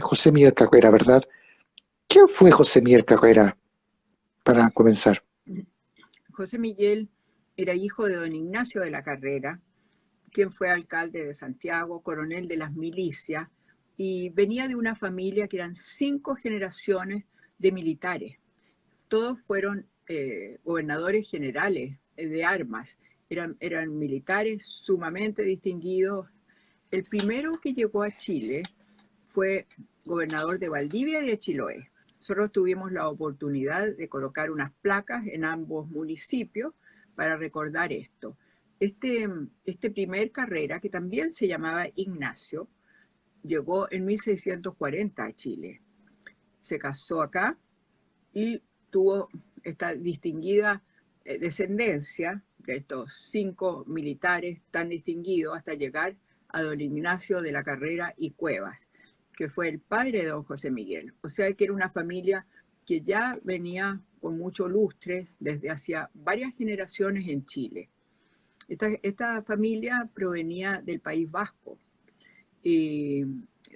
José Miguel Cabrera, ¿verdad? ¿Quién fue José Miguel Cabrera para comenzar? José Miguel era hijo de don Ignacio de la Carrera, quien fue alcalde de Santiago, coronel de las milicias, y venía de una familia que eran 5 generaciones de militares. Todos fueron gobernadores generales de armas, eran militares sumamente distinguidos. El primero que llegó a Chile fue gobernador de Valdivia y de Chiloé. Nosotros tuvimos la oportunidad de colocar unas placas en ambos municipios para recordar esto. Este primer Carrera, que también se llamaba Ignacio, llegó en 1640 a Chile. Se casó acá y tuvo esta distinguida descendencia de estos 5 militares tan distinguidos hasta llegar a don Ignacio de la Carrera y Cuevas, que fue el padre de don José Miguel. O sea que era una familia que ya venía con mucho lustre desde hacía varias generaciones en Chile. Esta familia provenía del País Vasco y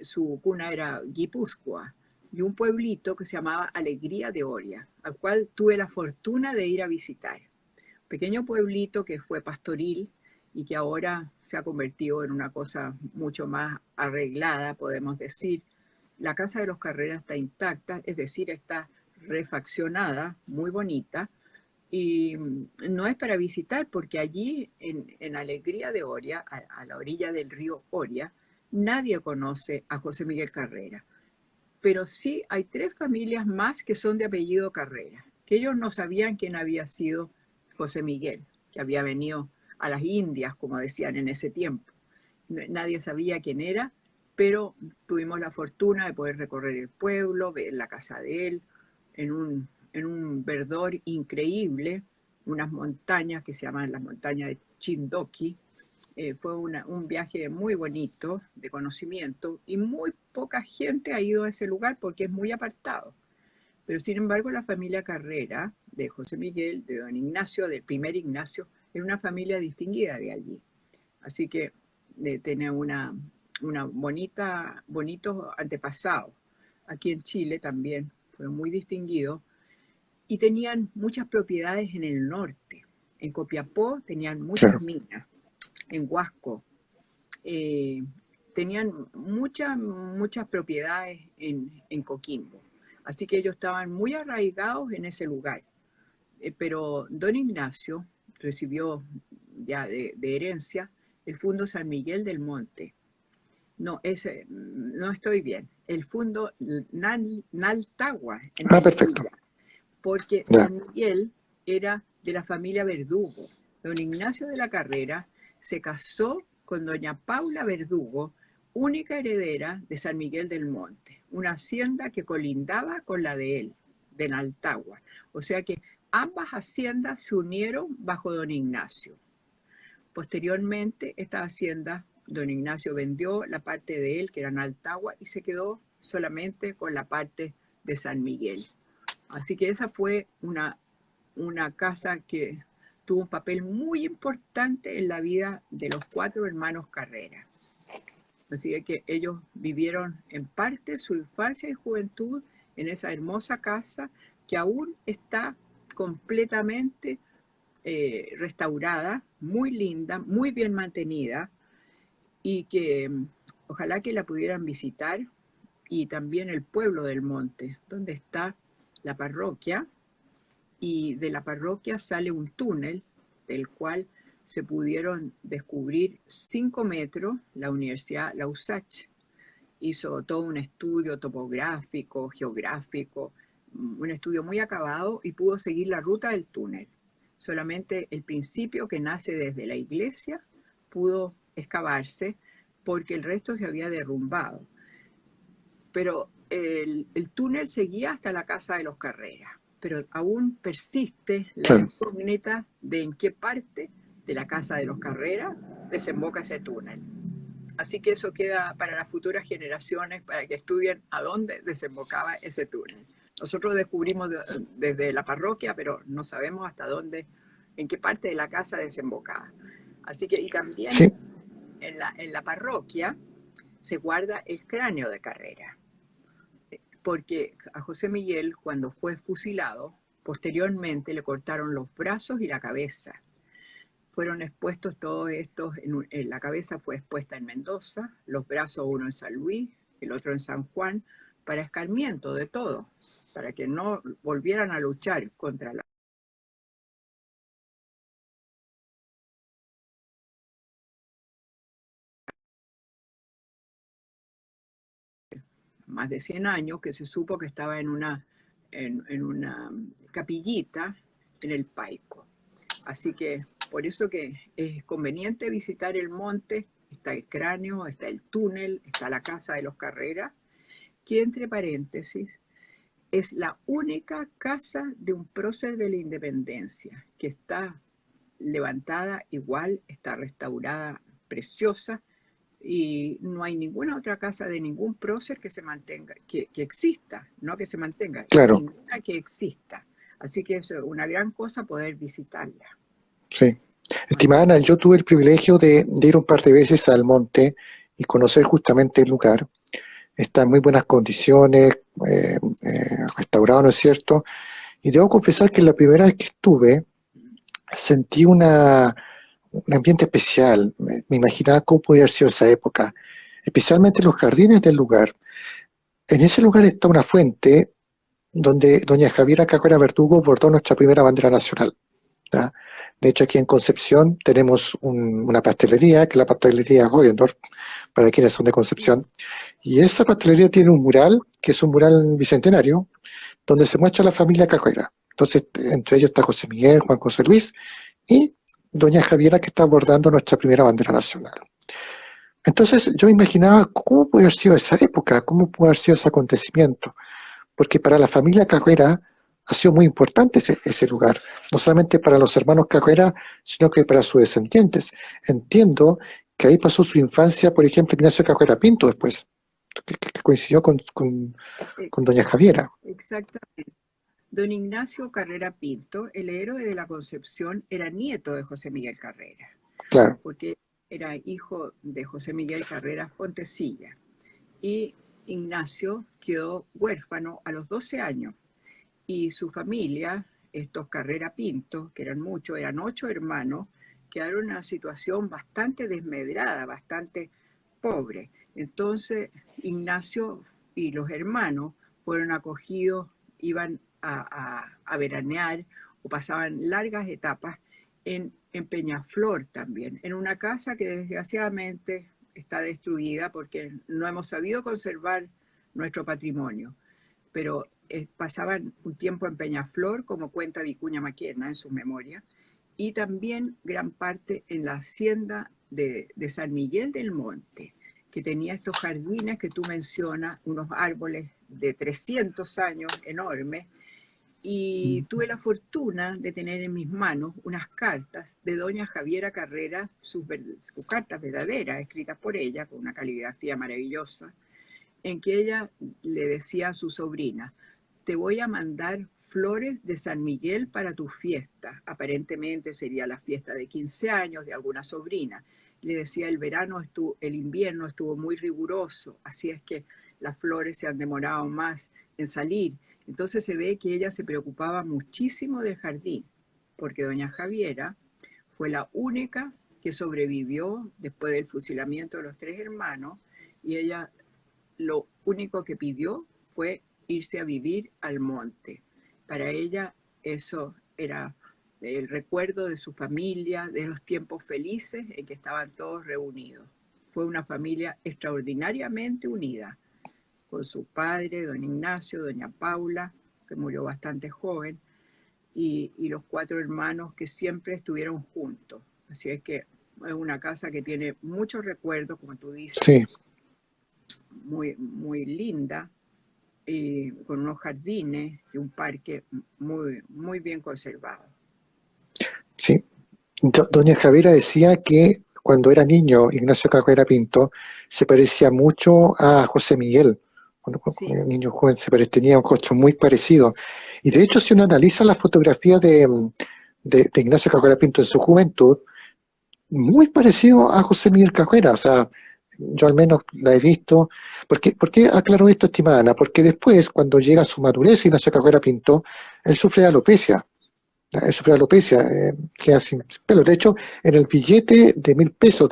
su cuna era Guipúzcoa, y un pueblito que se llamaba Alegría de Oria, al cual tuve la fortuna de ir a visitar. Pequeño pueblito que fue pastoril y que ahora se ha convertido en una cosa mucho más arreglada, podemos decir. La casa de los Carreras está intacta, es decir, está refaccionada, muy bonita, y no es para visitar porque allí en Alegría de Oria, a la orilla del río Oria, nadie conoce a José Miguel Carrera. Pero sí hay 3 familias más que son de apellido Carrera, que ellos no sabían quién había sido José Miguel, que había venido a las Indias, como decían en ese tiempo. Nadie sabía quién era, pero tuvimos la fortuna de poder recorrer el pueblo, ver la casa de él, en un verdor increíble, unas montañas que se llaman las montañas de Chindoki. Fue un viaje muy bonito de conocimiento y muy poca gente ha ido a ese lugar porque es muy apartado. Pero sin embargo la familia Carrera, de José Miguel, de don Ignacio, del primer Ignacio, era una familia distinguida de allí. Así que tiene bonitos antepasados. Aquí en Chile también fue muy distinguido y tenían muchas propiedades en el norte. En Copiapó tenían muchas Claro. minas, en Huasco eh, tenían muchas propiedades en Coquimbo. Así que ellos estaban muy arraigados en ese lugar. Pero don Ignacio recibió ya de herencia el Fundo San Miguel del Monte. No, no estoy bien. El Fundo Naltagua en Ah, perfecto. Melipilla, porque Ya. San Miguel era de la familia Verdugo. Don Ignacio de la Carrera se casó con doña Paula Verdugo, única heredera de San Miguel del Monte, una hacienda que colindaba con la de él, de Naltagua. O sea que ambas haciendas se unieron bajo don Ignacio. Posteriormente, esta hacienda, don Ignacio vendió la parte de él, que era Naltagua, y se quedó solamente con la parte de San Miguel. Así que esa fue una casa que tuvo un papel muy importante en la vida de los 4 hermanos Carrera. Así que ellos vivieron en parte su infancia y juventud en esa hermosa casa que aún está completamente restaurada, muy linda, muy bien mantenida y que ojalá que la pudieran visitar, y también el pueblo del Monte, donde está la parroquia, y de la parroquia sale un túnel del cual se pudieron descubrir 5 metros. La Universidad La USACH hizo todo un estudio topográfico, geográfico, un estudio muy acabado y pudo seguir la ruta del túnel. Solamente el principio, que nace desde la iglesia, pudo excavarse porque el resto se había derrumbado. Pero el túnel seguía hasta la casa de los Carreras, pero aún persiste la Claro. incógnita de en qué parte de la casa de los Carreras desemboca ese túnel. Así que eso queda para las futuras generaciones, para que estudien a dónde desembocaba ese túnel. Nosotros descubrimos desde la parroquia, pero no sabemos hasta dónde, en qué parte de la casa desembocaba. Así que, y también Sí. en la parroquia se guarda el cráneo de Carrera. porque a José Miguel, cuando fue fusilado, posteriormente le cortaron los brazos y la cabeza. Fueron expuestos todos estos, la cabeza fue expuesta en Mendoza, los brazos uno en San Luis, el otro en San Juan, para escarmiento de todo, para que no volvieran a luchar contra la... Más de 100 años, que se supo que estaba en una capillita en el Paico. Así que por eso que es conveniente visitar el monte, está el cráneo, está el túnel, está la casa de los Carreras, que entre paréntesis es la única casa de un prócer de la independencia que está levantada igual, está restaurada, preciosa, y no hay ninguna otra casa de ningún prócer que se mantenga, que exista, no que se mantenga, Claro, ninguna que exista. Así que es una gran cosa poder visitarla. sí. Bueno, Estimada Ana, yo tuve el privilegio de ir un par de veces al monte y conocer justamente el lugar. Está en muy buenas condiciones, restaurado, ¿no es cierto? Y debo confesar que la primera vez que estuve sentí un ambiente especial. Me imaginaba cómo podía haber sido esa época, especialmente los jardines del lugar. En ese lugar está una fuente donde doña Javiera Cajuera Verdugo bordó nuestra primera bandera nacional. ¿Ya? De hecho, aquí en Concepción tenemos una pastelería, que es la pastelería Rogendorf, para quienes son de Concepción, y esa pastelería tiene un mural, que es un mural bicentenario, donde se muestra la familia Cajuera. Entonces, entre ellos está José Miguel, Juan José Luis y doña Javiera, que está bordando nuestra primera bandera nacional. Entonces, yo imaginaba cómo puede haber sido esa época, cómo puede haber sido ese acontecimiento, porque para la familia Cajuera ha sido muy importante ese lugar, no solamente para los hermanos Cajuera, sino que para sus descendientes. Entiendo que ahí pasó su infancia, por ejemplo, Ignacio Cajuera Pinto después, que coincidió eh, con doña Javiera. exactamente. Don Ignacio Carrera Pinto, el héroe de la Concepción, era nieto de José Miguel Carrera, Claro, porque era hijo de José Miguel Carrera Fontecilla. Y Ignacio quedó huérfano a los 12 años. Y su familia, estos Carrera Pinto, que eran muchos, eran 8 hermanos, quedaron en una situación bastante desmedrada, bastante pobre. Entonces, Ignacio y los hermanos fueron acogidos, iban a veranear o pasaban largas etapas en Peñaflor también, en una casa que desgraciadamente está destruida porque no hemos sabido conservar nuestro patrimonio, pero pasaban un tiempo en Peñaflor, como cuenta Vicuña Maquena en su memoria, y también gran parte en la hacienda de San Miguel del Monte, que tenía estos jardines que tú mencionas, unos árboles de 300 años enormes, y tuve la fortuna de tener en mis manos unas cartas de doña Javiera Carrera, sus cartas verdaderas, escritas por ella, con una caligrafía maravillosa, en que ella le decía a su sobrina: te voy a mandar flores de San Miguel para tu fiesta. Aparentemente sería la fiesta de 15 años de alguna sobrina. Le decía, el invierno estuvo muy riguroso, así es que las flores se han demorado más en salir. Entonces se ve que ella se preocupaba muchísimo del jardín, porque doña Javiera fue la única que sobrevivió después del fusilamiento de los 3 hermanos, y ella lo único que pidió fue irse a vivir al monte. Para ella eso era el recuerdo de su familia, de los tiempos felices en que estaban todos reunidos. Fue una familia extraordinariamente unida, con su padre, don Ignacio, doña Paula, que murió bastante joven, y los 4 hermanos que siempre estuvieron juntos. Así es que es una casa que tiene muchos recuerdos, como tú dices, sí, muy, muy linda, con unos jardines y un parque muy, muy bien conservado. sí. Doña Javiera decía que cuando era niño, Ignacio Cajuera Pinto se parecía mucho a José Miguel. Cuando Sí, era niño joven tenía un rostro muy parecido. Y de hecho, si uno analiza la fotografía de Ignacio Cajuera Pinto en su juventud, muy parecido a José Miguel Cajuera. O sea, yo al menos la he visto. ¿Por qué aclaro esto, estimada Ana? Porque después, cuando llega a su madurez, Ignacio Cabrera Pinto, él sufre de alopecia. Él sufre de alopecia, queda sin pelo. De hecho, en el billete de 1.000 pesos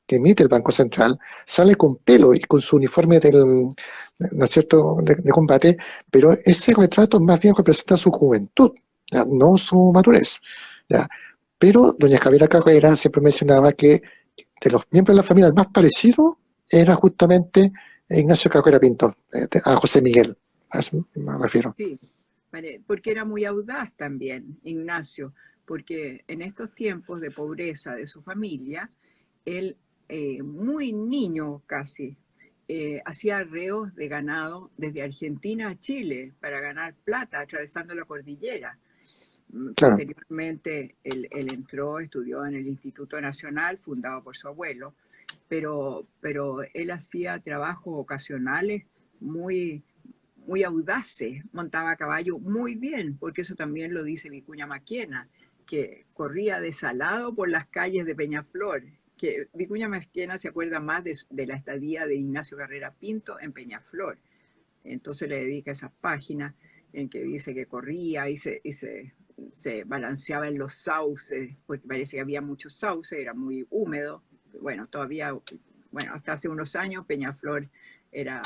que emite el Banco Central, sale con pelo y con su uniforme ¿no es cierto?, de combate, pero ese retrato más bien representa su juventud, ¿ya?, no su madurez. ¿Ya? Pero doña Javiera Carrera siempre mencionaba que de los miembros de la familia el más parecido era justamente Ignacio Carrera Pinto, a José Miguel, a eso me refiero. Sí, porque era muy audaz también, Ignacio, porque en estos tiempos de pobreza de su familia, él, muy niño casi, hacía arreos de ganado desde Argentina a Chile para ganar plata atravesando la cordillera. Claro, Posteriormente, él entró, estudió en el Instituto Nacional, fundado por su abuelo, pero él hacía trabajos ocasionales muy, muy audaces, montaba a caballo muy bien, porque eso también lo dice Vicuña Maquena, que corría desalado por las calles de Peñaflor, que Vicuña Maquena se acuerda más de la estadía de Ignacio Carrera Pinto en Peñaflor. Entonces le dedica esas páginas en que dice que corría se balanceaba en los sauces, porque parece que había muchos sauces, era muy húmedo. Bueno, todavía, bueno, hasta hace unos años Peñaflor era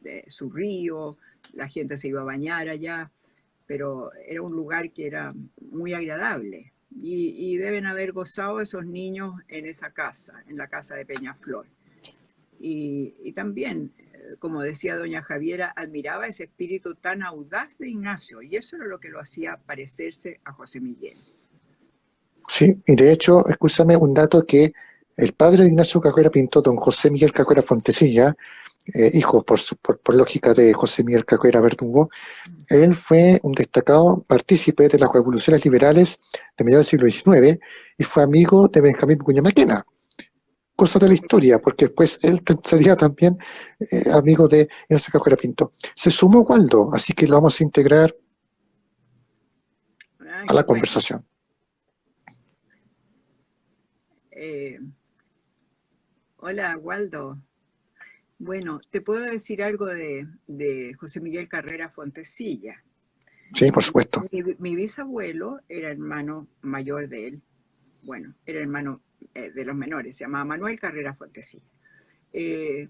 de su río, la gente se iba a bañar allá, pero era un lugar que era muy agradable. Y deben haber gozado esos niños en esa casa, en la casa de Peñaflor. Y también, como decía doña Javiera, admiraba ese espíritu tan audaz de Ignacio, y eso era lo que lo hacía parecerse a José Miguel. sí, y de hecho, escúchame un dato que el padre de Ignacio Carrera Pinto, don José Miguel Carrera Fontecilla, hijo por lógica de José Miguel Carrera Verdugo, él fue un destacado partícipe de las revoluciones liberales de mediados del siglo XIX y fue amigo de Benjamín Vicuña Maquena. Cosas de la historia, porque después él sería también amigo de Ignacio Carrera Pinto. Se sumó Waldo, así que lo vamos a integrar Ah, a qué la bueno. conversación. Eh, Hola, Waldo. Bueno, te puedo decir algo de José Miguel Carrera Fontecilla. Sí, por supuesto. Mi bisabuelo era hermano mayor de él. Bueno, era hermano de los menores, se llamaba Manuel Carrera Fontecilla. Eh,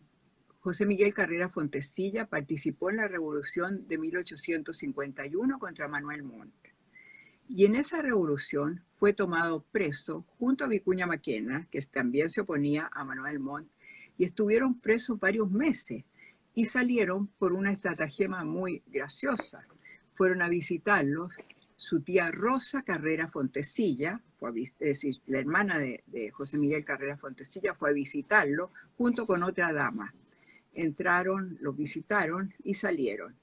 José Miguel Carrera Fontecilla participó en la revolución de 1851 contra Manuel Montt. Y en esa revolución fue tomado preso junto a Vicuña Maquena, que también se oponía a Manuel Montt, y estuvieron presos varios meses y salieron por una estratagema muy graciosa. Fueron a visitarlos su tía Rosa Carrera Fontecilla, es decir, la hermana de José Miguel Carrera Fontecilla, fue a visitarlo junto con otra dama. Entraron, los visitaron y salieron.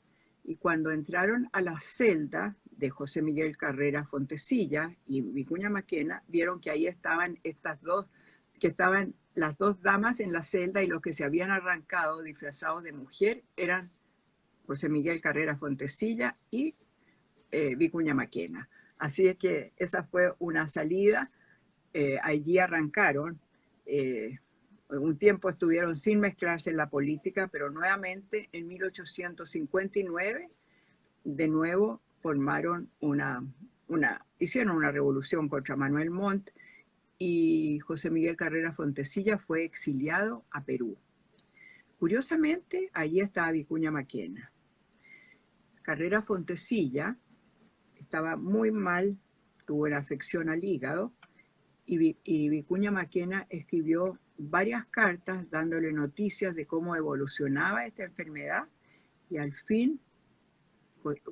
Y cuando entraron a la celda de José Miguel Carrera Fontecilla y Vicuña Maquena, vieron que ahí estaban estas dos, que estaban las dos damas en la celda y los que se habían arrancado disfrazados de mujer eran José Miguel Carrera Fontecilla y Vicuña Maquena. Así es que esa fue una salida, allí arrancaron. Un tiempo estuvieron sin mezclarse en la política, pero nuevamente en 1859 de nuevo formaron hicieron una revolución contra Manuel Montt y José Miguel Carrera Fontecilla fue exiliado a Perú. Curiosamente, allí estaba Vicuña Maquena. Carrera Fontecilla estaba muy mal, tuvo una afección al hígado y Vicuña Maquena escribió varias cartas dándole noticias de cómo evolucionaba esta enfermedad y al fin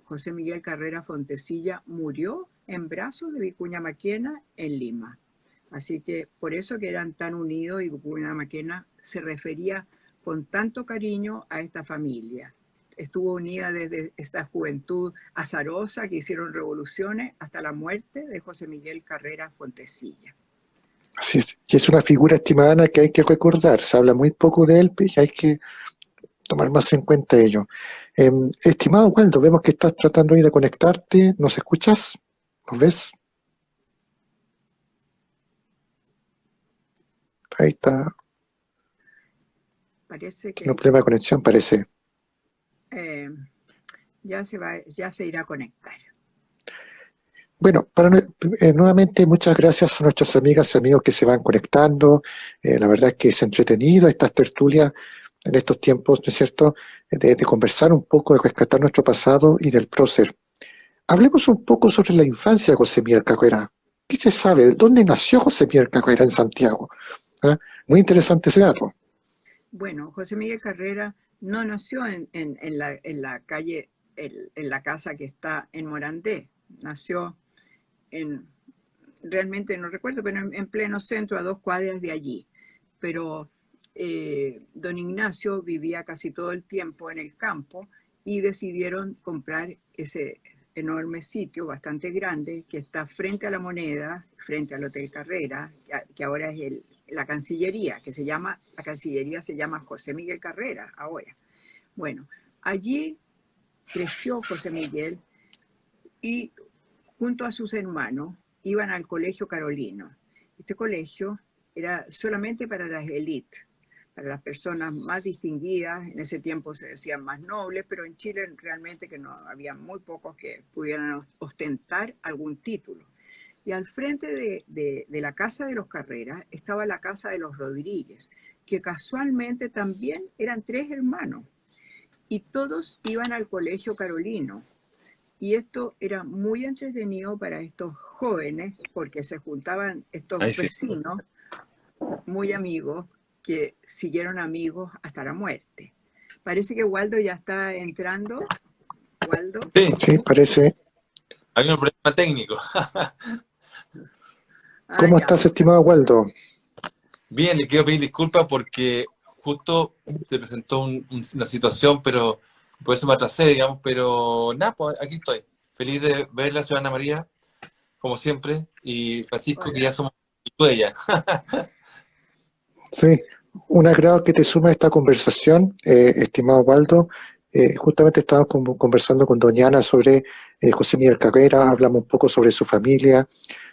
José Miguel Carrera Fontecilla murió en brazos de Vicuña Maquena en Lima. Así que por eso que eran tan unidos y Vicuña Maquena se refería con tanto cariño a esta familia. Estuvo unida desde esta juventud azarosa que hicieron revoluciones hasta la muerte de José Miguel Carrera Fontecilla. Así es. Y es una figura estimada Ana, que hay que recordar. Se habla muy poco de él y hay que tomar más en cuenta ello. Estimado Waldo, vemos que estás tratando de conectarte. ¿Nos escuchas? ¿Nos ves? Ahí está. Parece Tiene un que problema de conexión, parece. eh, ya se irá a conectar. Bueno, nuevamente muchas gracias a nuestras amigas y amigos que se van conectando. La verdad es que es entretenido estas tertulias en estos tiempos, ¿no es cierto?, de conversar un poco, de rescatar nuestro pasado y del prócer. Hablemos un poco sobre la infancia de José Miguel Carrera. ¿Qué se sabe? ¿Dónde nació José Miguel Carrera en Santiago? ¿Ah? Muy interesante ese dato. Bueno, José Miguel Carrera no nació en la calle, en la casa que está en Morandé. Nació en, realmente no recuerdo, pero en pleno centro, a 2 cuadras de allí. Pero don Ignacio vivía casi todo el tiempo en el campo y decidieron comprar ese enorme sitio bastante grande que está frente a la Moneda, frente al Hotel Carrera, que ahora es la Cancillería, la Cancillería se llama José Miguel Carrera ahora. Bueno, allí creció José Miguel y junto a sus hermanos iban al Colegio Carolino. Este colegio era solamente para las élites, para las personas más distinguidas. En ese tiempo se decían más nobles, pero en Chile realmente que no había muy pocos que pudieran ostentar algún título. Y al frente de la casa de los Carreras estaba la casa de los Rodríguez, que casualmente también eran 3 hermanos, y todos iban al Colegio Carolino. Y esto era muy entretenido para estos jóvenes porque se juntaban estos Ahí sí. vecinos muy amigos que siguieron amigos hasta la muerte. Parece que Waldo ya está entrando. Waldo. Sí, Sí, parece. hay un problema técnico. Ah, ¿Cómo ya. estás, estimado Waldo? Bien, le quiero pedir disculpas porque justo se presentó una situación, pero por eso me atrasé, digamos, pero nada, pues aquí estoy. Feliz de verla, ciudadana María, como siempre, y Francisco, que Hola. ya somos de ella. Sí, un agrado que te suma a esta conversación, estimado Waldo. Justamente estábamos conversando con doña Ana sobre José Miguel Carrera, hablamos un poco sobre su familia,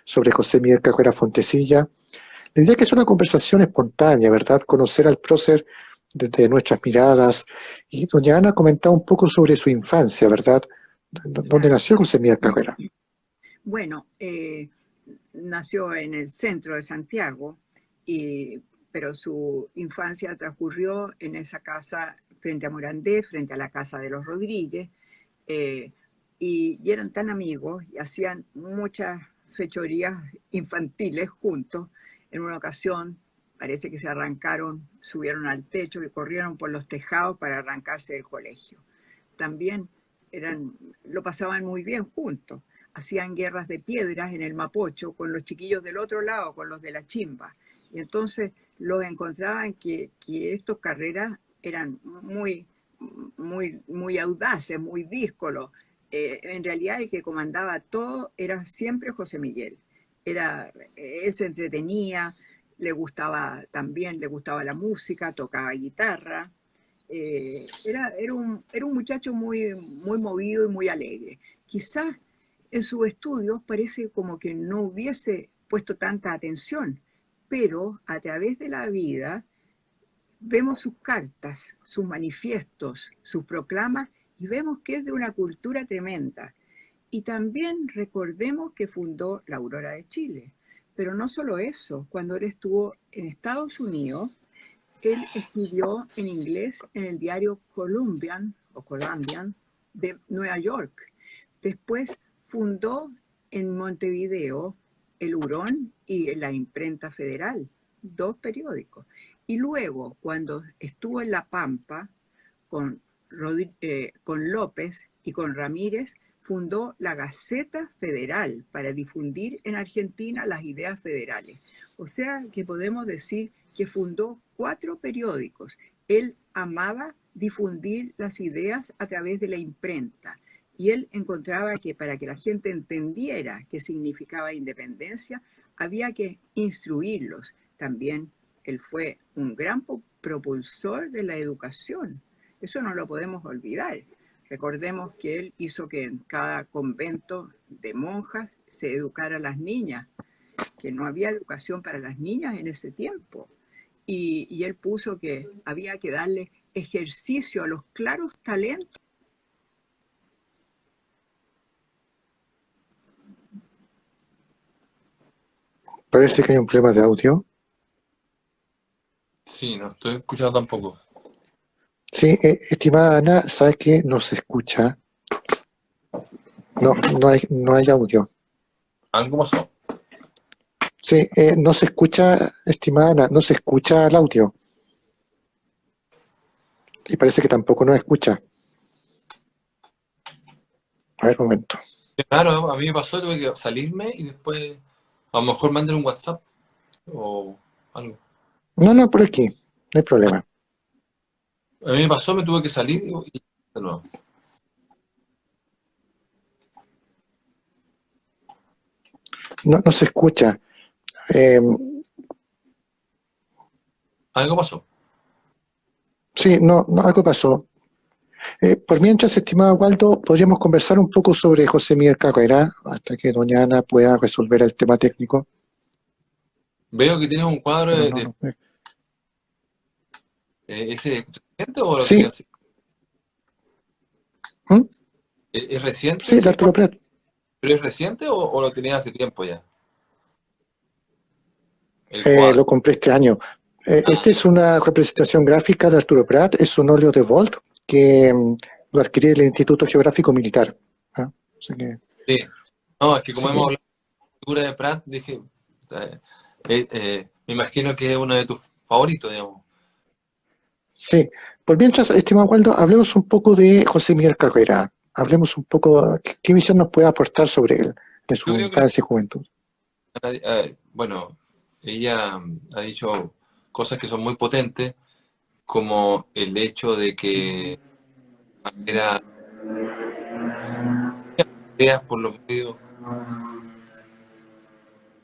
sobre José Miguel Carrera Fontecilla. La idea es que es una conversación espontánea, ¿verdad? Conocer al prócer desde nuestras miradas. Y doña Ana comentaba un poco sobre su infancia, ¿verdad? ¿Dónde Claro. nació José Miguel Carrera? Bueno, nació en el centro de Santiago, pero su infancia transcurrió en esa casa frente a Morandé, frente a la casa de los Rodríguez, eh, y eran tan amigos y hacían muchas fechorías infantiles juntos. En una ocasión parece que se arrancaron, subieron al techo y corrieron por los tejados para arrancarse del colegio. También lo pasaban muy bien juntos. Hacían guerras de piedras en el Mapocho con los chiquillos del otro lado, con los de la Chimba. Y entonces los encontraban que estos Carreras eran muy audaces, muy díscolos. En realidad el que comandaba todo era siempre José Miguel. Él se entretenía, le gustaba la música, tocaba guitarra. Era un muchacho muy movido y muy alegre. Quizás en sus estudios parece como que no hubiese puesto tanta atención, pero a través de la vida vemos sus cartas, sus manifiestos, sus proclamas y vemos que es de una cultura tremenda. Y también recordemos que fundó la Aurora de Chile. Pero no solo eso, cuando él estuvo en Estados Unidos, él escribió en inglés en el diario Columbian de Nueva York. Después fundó en Montevideo el Hurón y la Imprenta Federal, 2 periódicos. Y luego, cuando estuvo en La Pampa con, con López y con Ramírez, fundó la Gaceta Federal para difundir en Argentina las ideas federales. O sea que podemos decir que fundó 4 periódicos. Él amaba difundir las ideas a través de la imprenta y él encontraba que para que la gente entendiera qué significaba independencia, había que instruirlos. También él fue un gran propulsor de la educación. Eso no lo podemos olvidar. Recordemos que él hizo que en cada convento de monjas se educara a las niñas, que no había educación para las niñas en ese tiempo. y él puso que había que darle ejercicio a los claros talentos. Parece que hay un problema de audio. Sí, no estoy escuchando tampoco. Sí, estimada Ana, ¿sabes que no se escucha? No hay audio. ¿Algo pasó? Sí, no se escucha, estimada Ana, no se escucha el audio. Y parece que tampoco nos escucha. A ver, un momento. Claro, a mí me pasó, tuve que salirme y después a lo mejor manden un WhatsApp o algo. No, por aquí, no hay problema. A mí me pasó, me tuve que salir y de nuevo. No se escucha. Eh, Algo pasó. sí, algo pasó. Por mientras, estimado Waldo, podríamos conversar un poco sobre José Miguel Carrera hasta que doña Ana pueda resolver el tema técnico. Veo que tienes un cuadro Pero de no. ¿ese reciente o lo Sí, tenías? ¿Mm? ¿Es reciente Sí, de ese Arturo cuadro? Prat. ¿Pero es reciente o lo tenías hace tiempo ya? El cuadro. Lo compré este año. Ah, Esta es una representación gráfica de Arturo Prat, es un óleo de Volt que lo adquirí del Instituto Geográfico Militar. ¿Ah? O sea que, sí. No, es que como así hemos que, hablado de la figura de Prat, dije, me imagino que es uno de tus favoritos, digamos. sí. Por mientras, estimado Waldo, hablemos un poco de José Miguel Carrera. Hablemos un poco, ¿qué visión nos puede aportar sobre él, de Yo su creo que infancia y juventud? bueno, ella ha dicho cosas que son muy potentes, como el hecho de que era ideas por los medios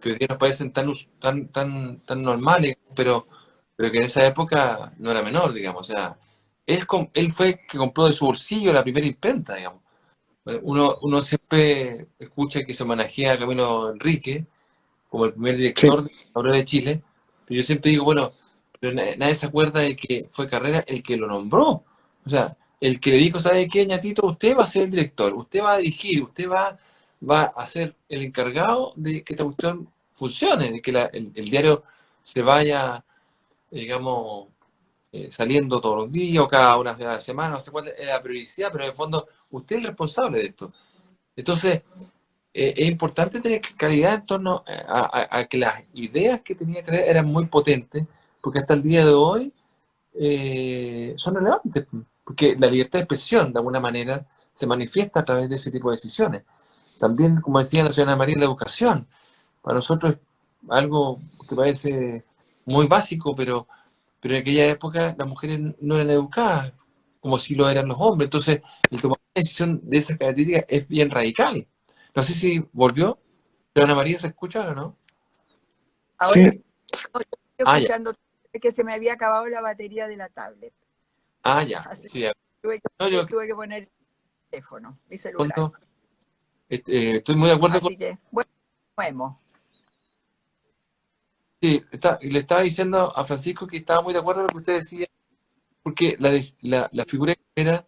que hoy día nos parecen tan normales, pero que en esa época no era menor, digamos. O sea, él fue el que compró de su bolsillo la primera imprenta, digamos. Uno siempre escucha que se manejea a Camilo Enrique como el primer Sí, director de la Aurora de Chile, pero yo siempre digo, bueno, pero nadie se acuerda de que fue Carrera el que lo nombró. O sea, el que le dijo, ¿sabe qué, ñatito? Usted va a ser el director, usted va a dirigir, va a ser el encargado de que esta cuestión funcione, de que el diario se vaya, digamos, saliendo todos los días o cada una vez a la semana, no sé cuál es la prioridad, pero en el fondo usted es el responsable de esto. Entonces, es importante tener claridad en torno a que las ideas que tenía que creer eran muy potentes, porque hasta el día de hoy son relevantes, porque la libertad de expresión, de alguna manera, se manifiesta a través de ese tipo de decisiones. También, como decía la señora María, la educación. Para nosotros es algo que parece muy básico, pero en aquella época las mujeres no eran educadas como si lo eran los hombres. Entonces, el tomar una decisión de esas características es bien radical. No sé si volvió. ¿Pero Ana María se escucha o no? Ahora sí, no, yo estoy Ah, ya. escuchando que se me había acabado la batería de la tablet. Ah, ya. Así Sí, ya. que No, yo tuve que poner el teléfono, mi celular. fondo, estoy muy de acuerdo con... Así que, bueno, vemos. Sí, le estaba diciendo a Francisco que estaba muy de acuerdo con lo que usted decía, porque la figura que era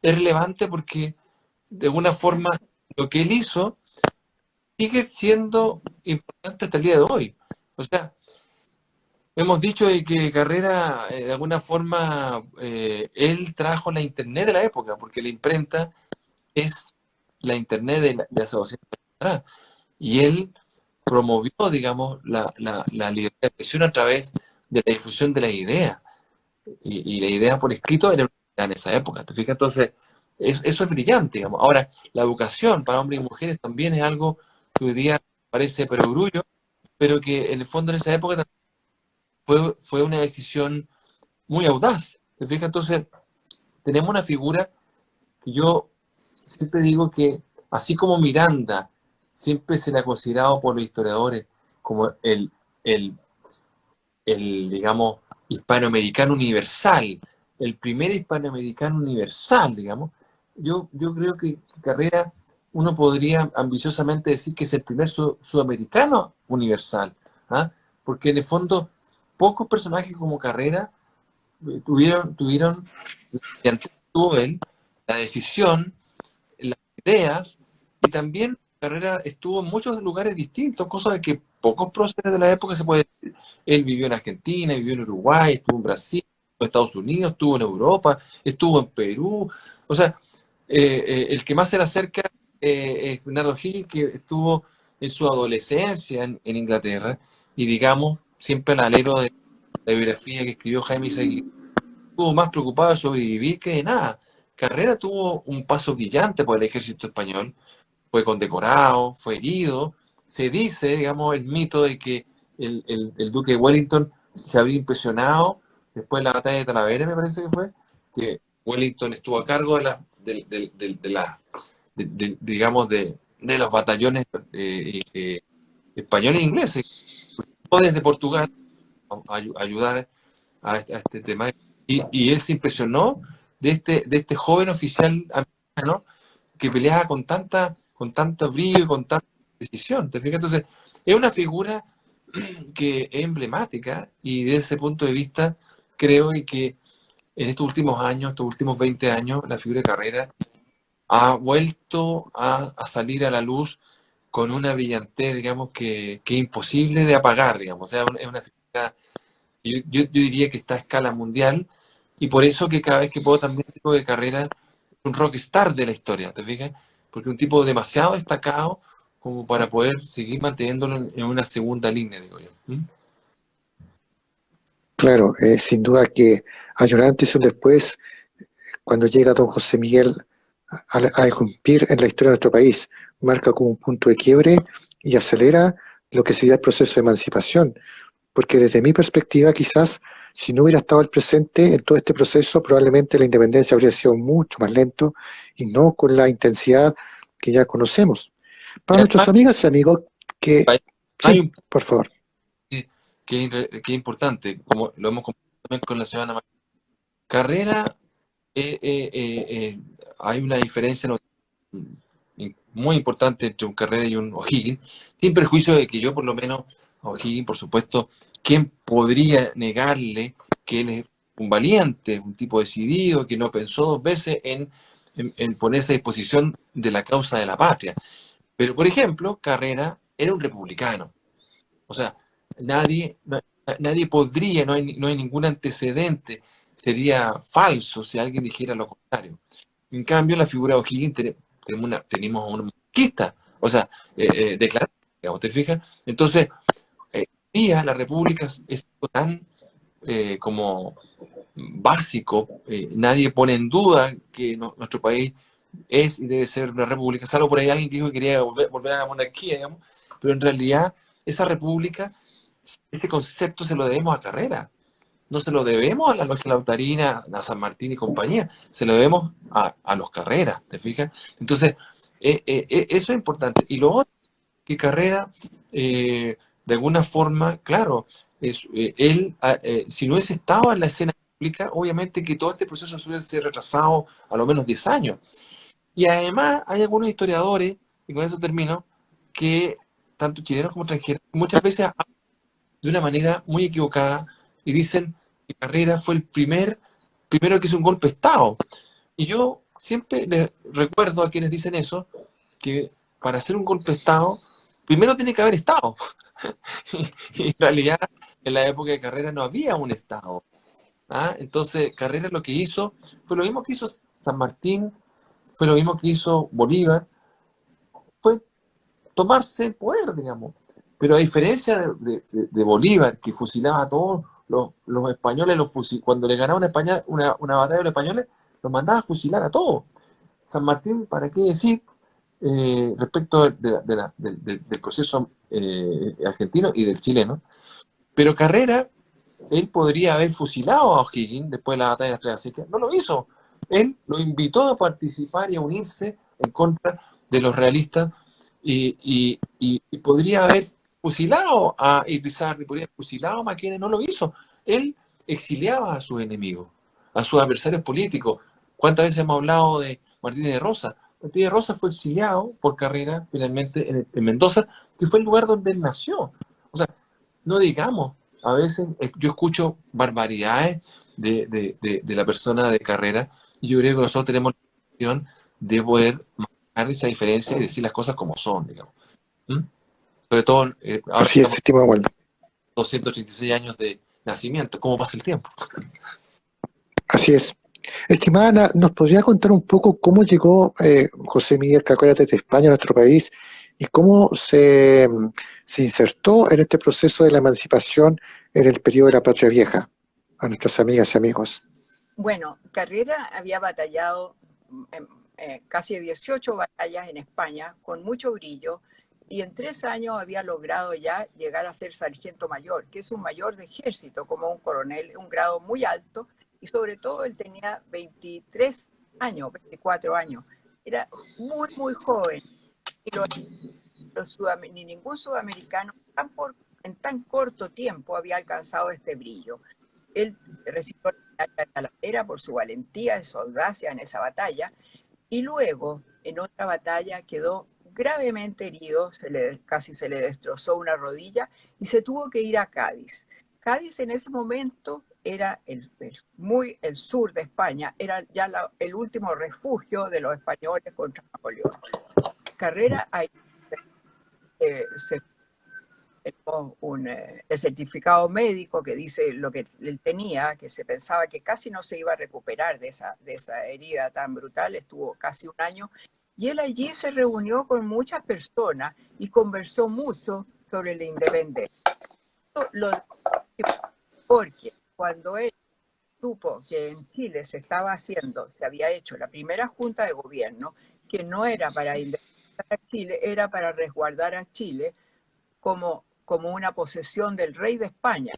es relevante porque de alguna forma lo que él hizo sigue siendo importante hasta el día de hoy. O sea, hemos dicho de que Carrera, de alguna forma, él trajo la internet de la época, porque la imprenta es la internet de hace 200 años atrás. Y él promovió, digamos, la libertad de expresión a través de la difusión de las ideas. Y la idea por escrito era en esa época, ¿te fijas? Entonces, eso es brillante, digamos. Ahora, la educación para hombres y mujeres también es algo que hoy día parece perogrullo, pero que en el fondo en esa época fue una decisión muy audaz, ¿te fijas? Entonces, tenemos una figura que yo siempre digo que, así como Miranda siempre se le ha considerado por los historiadores como el, digamos, hispanoamericano universal, el primer hispanoamericano universal, digamos, yo creo que Carrera, uno podría ambiciosamente decir que es el primer sudamericano universal, ¿ah? Porque en el fondo pocos personajes como Carrera tuvieron, y antes tuvo él, la decisión, las ideas, y también Carrera estuvo en muchos lugares distintos, cosas de que pocos próceres de la época se puede decir. Él vivió en Argentina, vivió en Uruguay, estuvo en Brasil, estuvo en Estados Unidos, estuvo en Europa, estuvo en Perú. O sea, el que más se le acerca es Bernardo Higgins, que estuvo en su adolescencia en Inglaterra, y digamos, siempre al alero de la biografía que escribió Jaime Seguí, estuvo más preocupado de sobrevivir que de nada. Carrera tuvo un paso brillante por el ejército español, fue condecorado, fue herido. Se dice, digamos, el mito de que el duque de Wellington se habría impresionado después de la batalla de Talavera, me parece que fue, que Wellington estuvo a cargo digamos, de los batallones españoles e ingleses, desde Portugal a ayudar a este tema. Y él se impresionó de este joven oficial americano que peleaba con tanto brillo y con tanta decisión. ¿Te fijas? Entonces, es una figura que es emblemática, y desde ese punto de vista creo que en estos últimos años, estos últimos 20 años, la figura de Carrera ha vuelto a salir a la luz con una brillantez, digamos, que es imposible de apagar, digamos. O sea, es una figura, yo diría que está a escala mundial, y por eso que cada vez que puedo también digo de Carrera es un rockstar de la historia, ¿te fijas? Porque es un tipo demasiado destacado como para poder seguir manteniéndolo en una segunda línea, digo yo. ¿Mm? Claro, sin duda que hay un antes y un después cuando llega don José Miguel a irrumpir en la historia de nuestro país. Marca como un punto de quiebre y acelera lo que sería el proceso de emancipación. Porque desde mi perspectiva, quizás, si no hubiera estado el presente en todo este proceso, probablemente la independencia habría sido mucho más lento y no con la intensidad que ya conocemos. Y Para nuestros además, amigas y amigos que... hay Sí, un por favor. que es importante, como lo hemos comentado también con la señora María. Carrera, eh, hay una diferencia muy importante entre un Carrera y un O'Higgins, sin perjuicio de que yo, por lo menos, a O'Higgins, por supuesto, ¿quién podría negarle que él es un valiente, un tipo decidido, que no pensó dos veces en ponerse a disposición de la causa de la patria? Pero, por ejemplo, Carrera era un republicano. O sea, nadie, nadie podría, no hay ningún antecedente, sería falso si alguien dijera lo contrario. En cambio, la figura de O'Higgins tenemos a una monarquista, o sea, declarada, digamos, ¿te fijas? Entonces, hoy día la república es tan como básico, nadie pone en duda que nuestro país es y debe ser una república, salvo por ahí alguien que dijo que quería volver a la monarquía, digamos, pero en realidad esa república, ese concepto se lo debemos a Carrera, no se lo debemos a la logia lautarina, a San Martín y compañía, se lo debemos a los Carreras, ¿te fijas? Entonces, eso es importante. Y lo otro, que Carrera, de alguna forma, claro, él, si no hubiese estado en la escena pública, obviamente que todo este proceso se hubiese retrasado a lo menos 10 años. Y además hay algunos historiadores, y con eso termino, que tanto chilenos como extranjeros, muchas veces hablan de una manera muy equivocada y dicen que Carrera fue el primero que hizo un golpe de Estado. Y yo siempre les recuerdo a quienes dicen eso, que para hacer un golpe de Estado, primero tiene que haber Estado. Y en realidad, en la época de Carrera no había un Estado. ¿Ah? Entonces, Carrera lo que hizo fue lo mismo que hizo San Martín, fue lo mismo que hizo Bolívar, fue tomarse el poder, digamos. Pero a diferencia de Bolívar, que fusilaba a todos los españoles, cuando le ganaba una batalla a los españoles, los mandaba a fusilar a todos. San Martín, ¿para qué decir? Respecto del proceso argentino y del chileno. Pero Carrera, él podría haber fusilado a O'Higgins después de la batalla de las Tres Acequias. No lo hizo. Él lo invitó a participar y a unirse en contra de los realistas, y podría haber fusilado a Irizarry, podría haber fusilado a Maquena. No lo hizo. Él exiliaba a sus enemigos, a sus adversarios políticos. ¿Cuántas veces hemos hablado de Martínez de Rosa? Martínez de Rosa fue exiliado por Carrera finalmente en Mendoza, que fue el lugar donde él nació. O sea, no digamos, a veces yo escucho barbaridades de la persona de Carrera, y yo creo que nosotros tenemos la opción de poder marcar esa diferencia y decir las cosas como son, digamos. ¿Mm? Sobre todo, ahora Así es, estamos estimado Waldo. 236 años de nacimiento, ¿cómo pasa el tiempo? Así es. Estimada Ana, ¿nos podría contar un poco cómo llegó José Miguel Cacoya desde España a nuestro país y cómo se insertó en este proceso de la emancipación en el periodo de la Patria Vieja, a nuestras amigas y amigos? Bueno, Carrera había batallado casi 18 batallas en España con mucho brillo y en 3 años había logrado ya llegar a ser sargento mayor, que es un mayor de ejército, como un coronel, un grado muy alto, y sobre todo él tenía 23 años, 24 años. Era muy, muy joven y ni ningún sudamericano en tan corto tiempo había alcanzado este brillo. Él recibió la medalla de Talavera por su valentía y su audacia en esa batalla, y luego, en otra batalla, quedó gravemente herido, casi se le destrozó una rodilla y se tuvo que ir a Cádiz. Cádiz en ese momento era el sur de España, era ya el último refugio de los españoles contra Napoleón. Carrera ahí se un el certificado médico que dice lo que él tenía, que se pensaba que casi no se iba a recuperar de esa herida tan brutal, estuvo casi un año, y él allí se reunió con muchas personas y conversó mucho sobre la independencia. Porque cuando él supo que en Chile se había hecho la primera junta de gobierno, que no era para independizar a Chile, era para resguardar a Chile como una posesión del rey de España.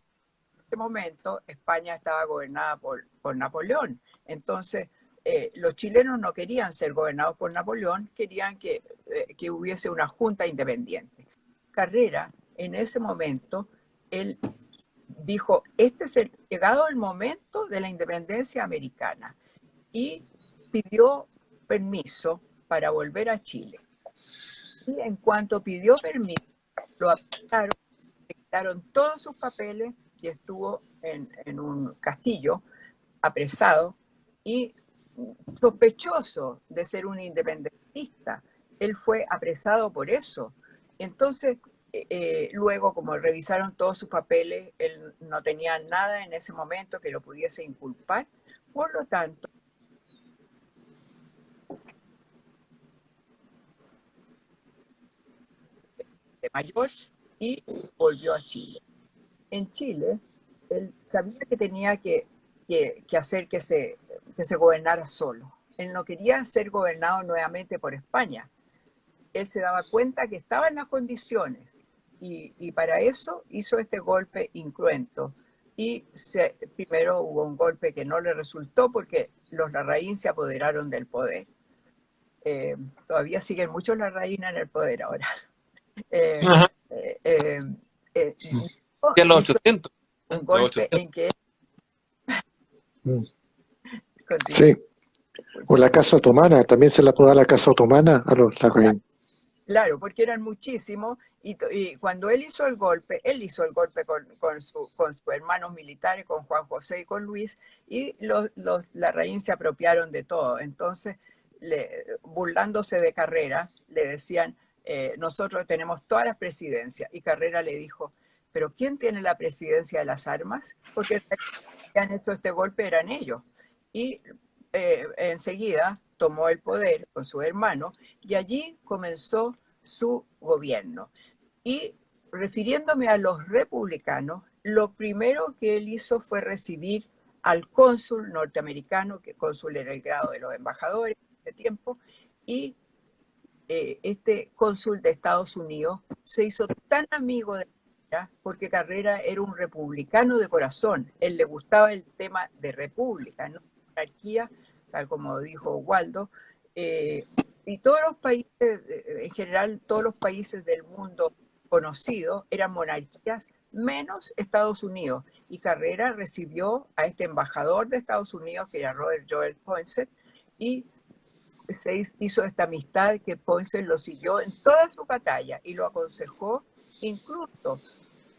En ese momento España estaba gobernada por Napoleón. Entonces, los chilenos no querían ser gobernados por Napoleón, querían que hubiese una junta independiente. Carrera, en ese momento, él dijo, llegado el momento de la independencia americana, y pidió permiso para volver a Chile. Y en cuanto pidió permiso, lo apresaron, le quitaron todos sus papeles y estuvo en un castillo apresado y sospechoso de ser un independentista. Él fue apresado por eso. Entonces, luego, como revisaron todos sus papeles, él no tenía nada en ese momento que lo pudiese inculpar. Por lo tanto, de mayor, y volvió a Chile. En Chile, él sabía que tenía que hacer que se gobernara solo. Él no quería ser gobernado nuevamente por España. Él se daba cuenta que estaba en las condiciones y para eso hizo este golpe incruento. Y primero hubo un golpe que no le resultó porque los Larraín se apoderaron del poder. Todavía siguen muchos Larraín en el poder ahora. Ajá. En los Hizo 800. un Los golpe 800. en que Mm. continúa. Sí, o la Casa Otomana, también se la puede dar la Casa Otomana a los Larraín. Claro, porque eran muchísimos y cuando él hizo el golpe con sus hermanos militares, con Juan José y con Luis, y los Larraín se apropiaron de todo. Entonces, burlándose de Carrera, le decían, nosotros tenemos todas las presidencias. Y Carrera le dijo, ¿pero quién tiene la presidencia de las armas? Porque los que han hecho este golpe eran ellos. Y enseguida tomó el poder con su hermano y allí comenzó su gobierno. Y refiriéndome a los republicanos, lo primero que él hizo fue recibir al cónsul norteamericano, que cónsul era el grado de los embajadores en ese tiempo, y este cónsul de Estados Unidos se hizo tan amigo de Carrera porque Carrera era un republicano de corazón. Él le gustaba el tema de república, no monarquía, tal como dijo Waldo. Y todos los países, en general, todos los países del mundo conocido eran monarquías, menos Estados Unidos. Y Carrera recibió a este embajador de Estados Unidos, que era Robert Joel Poinsett, y se hizo esta amistad que Poinsett lo siguió en toda su batalla y lo aconsejó incluso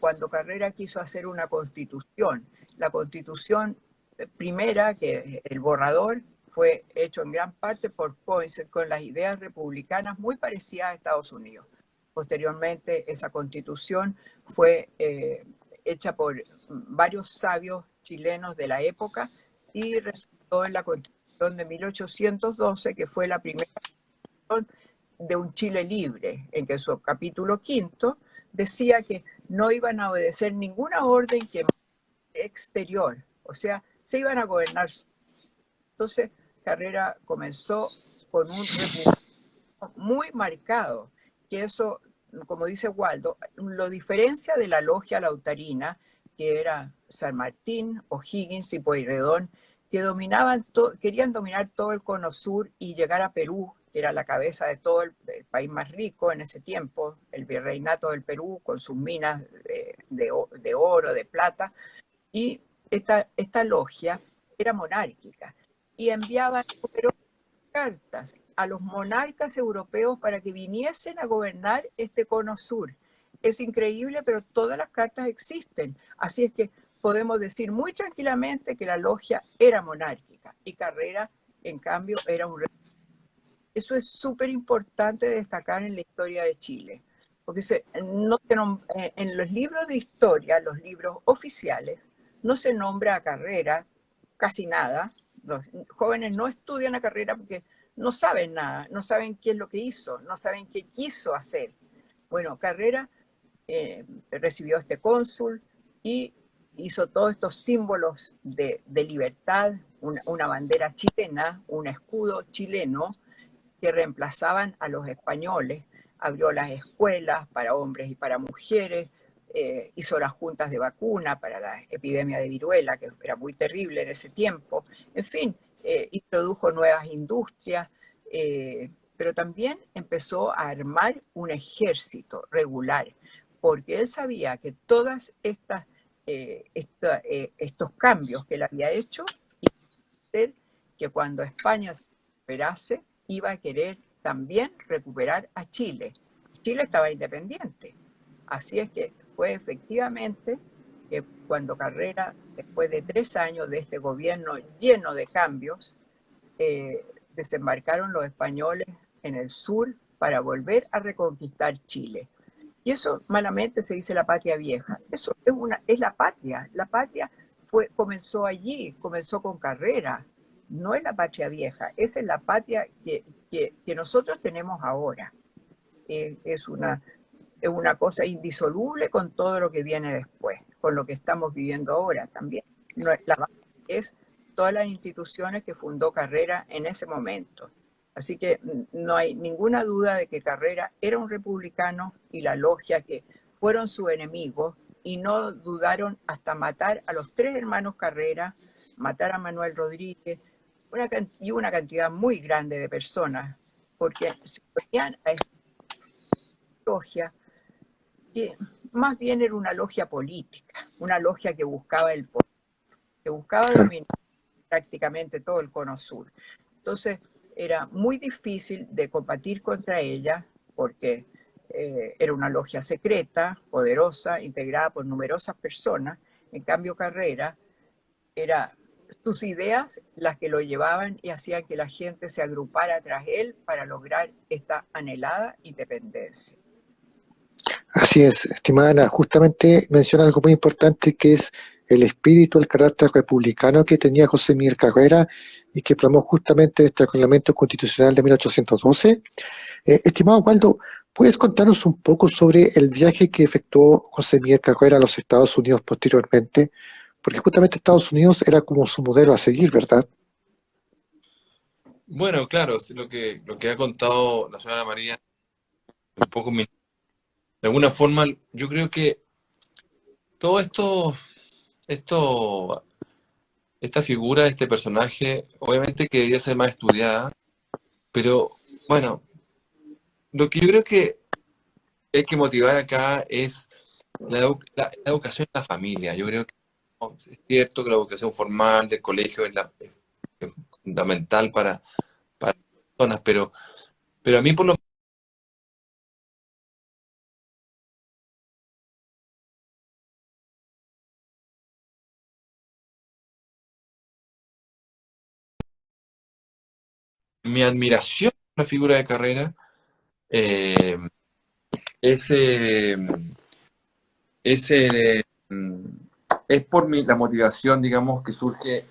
cuando Carrera quiso hacer una constitución. La constitución primera, que el borrador fue hecho en gran parte por Poinsett con las ideas republicanas muy parecidas a Estados Unidos. Posteriormente, esa constitución fue hecha por varios sabios chilenos de la época y resultó en la constitución de 1812, que fue la primera de un Chile libre, en que su capítulo quinto decía que no iban a obedecer ninguna orden que exterior, o sea, se iban a gobernar. Entonces, Carrera comenzó con un republicanismo muy marcado, que eso, como dice Waldo, lo diferencia de la logia lautarina, que era San Martín, O'Higgins y Pueyrredón, que querían dominar todo el cono sur y llegar a Perú, que era la cabeza de todo el país más rico en ese tiempo, el virreinato del Perú, con sus minas de oro, de plata, y esta logia era monárquica y enviaba cartas a los monarcas europeos para que viniesen a gobernar este cono sur. Es increíble, pero todas las cartas existen. Así es que podemos decir muy tranquilamente que la logia era monárquica y Carrera, en cambio, era un rey. Eso es súper importante destacar en la historia de Chile, porque en los libros de historia, los libros oficiales, no se nombra a Carrera casi nada. Los jóvenes no estudian a Carrera porque no saben nada, no saben qué es lo que hizo, no saben qué quiso hacer. Bueno, Carrera recibió este cónsul y hizo todos estos símbolos de libertad, una bandera chilena, un escudo chileno, que reemplazaban a los españoles, abrió las escuelas para hombres y para mujeres, hizo las juntas de vacuna para la epidemia de viruela, que era muy terrible en ese tiempo, en fin, introdujo nuevas industrias, pero también empezó a armar un ejército regular, porque él sabía que todas estos cambios que él había hecho, iban a hacer que cuando España se recuperase, iba a querer también recuperar a Chile. Chile estaba independiente. Así es que fue efectivamente que cuando Carrera, después de 3 años de este gobierno lleno de cambios, desembarcaron los españoles en el sur para volver a reconquistar Chile. Y eso malamente se dice la patria vieja. Eso es la patria. La patria comenzó allí, comenzó con Carrera. No es la patria vieja, esa es la patria que nosotros tenemos ahora. Es una cosa indisoluble con todo lo que viene después, con lo que estamos viviendo ahora también. La base es todas las instituciones que fundó Carrera en ese momento. Así que no hay ninguna duda de que Carrera era un republicano y la logia que fueron sus enemigos y no dudaron hasta matar a los 3 hermanos Carrera, matar a Manuel Rodríguez y una cantidad muy grande de personas, porque se ponían a esta logia que más bien era una logia política, una logia que buscaba el poder, que buscaba dominar prácticamente todo el cono sur. Entonces era muy difícil de combatir contra ella porque era una logia secreta, poderosa, integrada por numerosas personas. En cambio, Carrera era sus ideas las que lo llevaban y hacían que la gente se agrupara tras él para lograr esta anhelada independencia. Así es, estimada Ana, justamente menciona algo muy importante que es el espíritu, el carácter republicano que tenía José Miguel Carrera y que plasmó justamente este reglamento constitucional de 1812. Estimado Waldo, ¿puedes contarnos un poco sobre el viaje que efectuó José Miguel Carrera a los Estados Unidos posteriormente? Porque justamente Estados Unidos era como su modelo a seguir, ¿verdad? Bueno, claro, lo que ha contado la señora María, un poco de alguna forma, yo creo que todo esto, esta figura, este personaje, obviamente que debería ser más estudiada, pero bueno, lo que yo creo que hay que motivar acá es la educación en la familia. Yo creo que no, es cierto que la educación formal del colegio es fundamental para las personas, pero a mí por lo mi admiración por la figura de Carrera eh, ese, ese, es por la motivación, digamos, que surge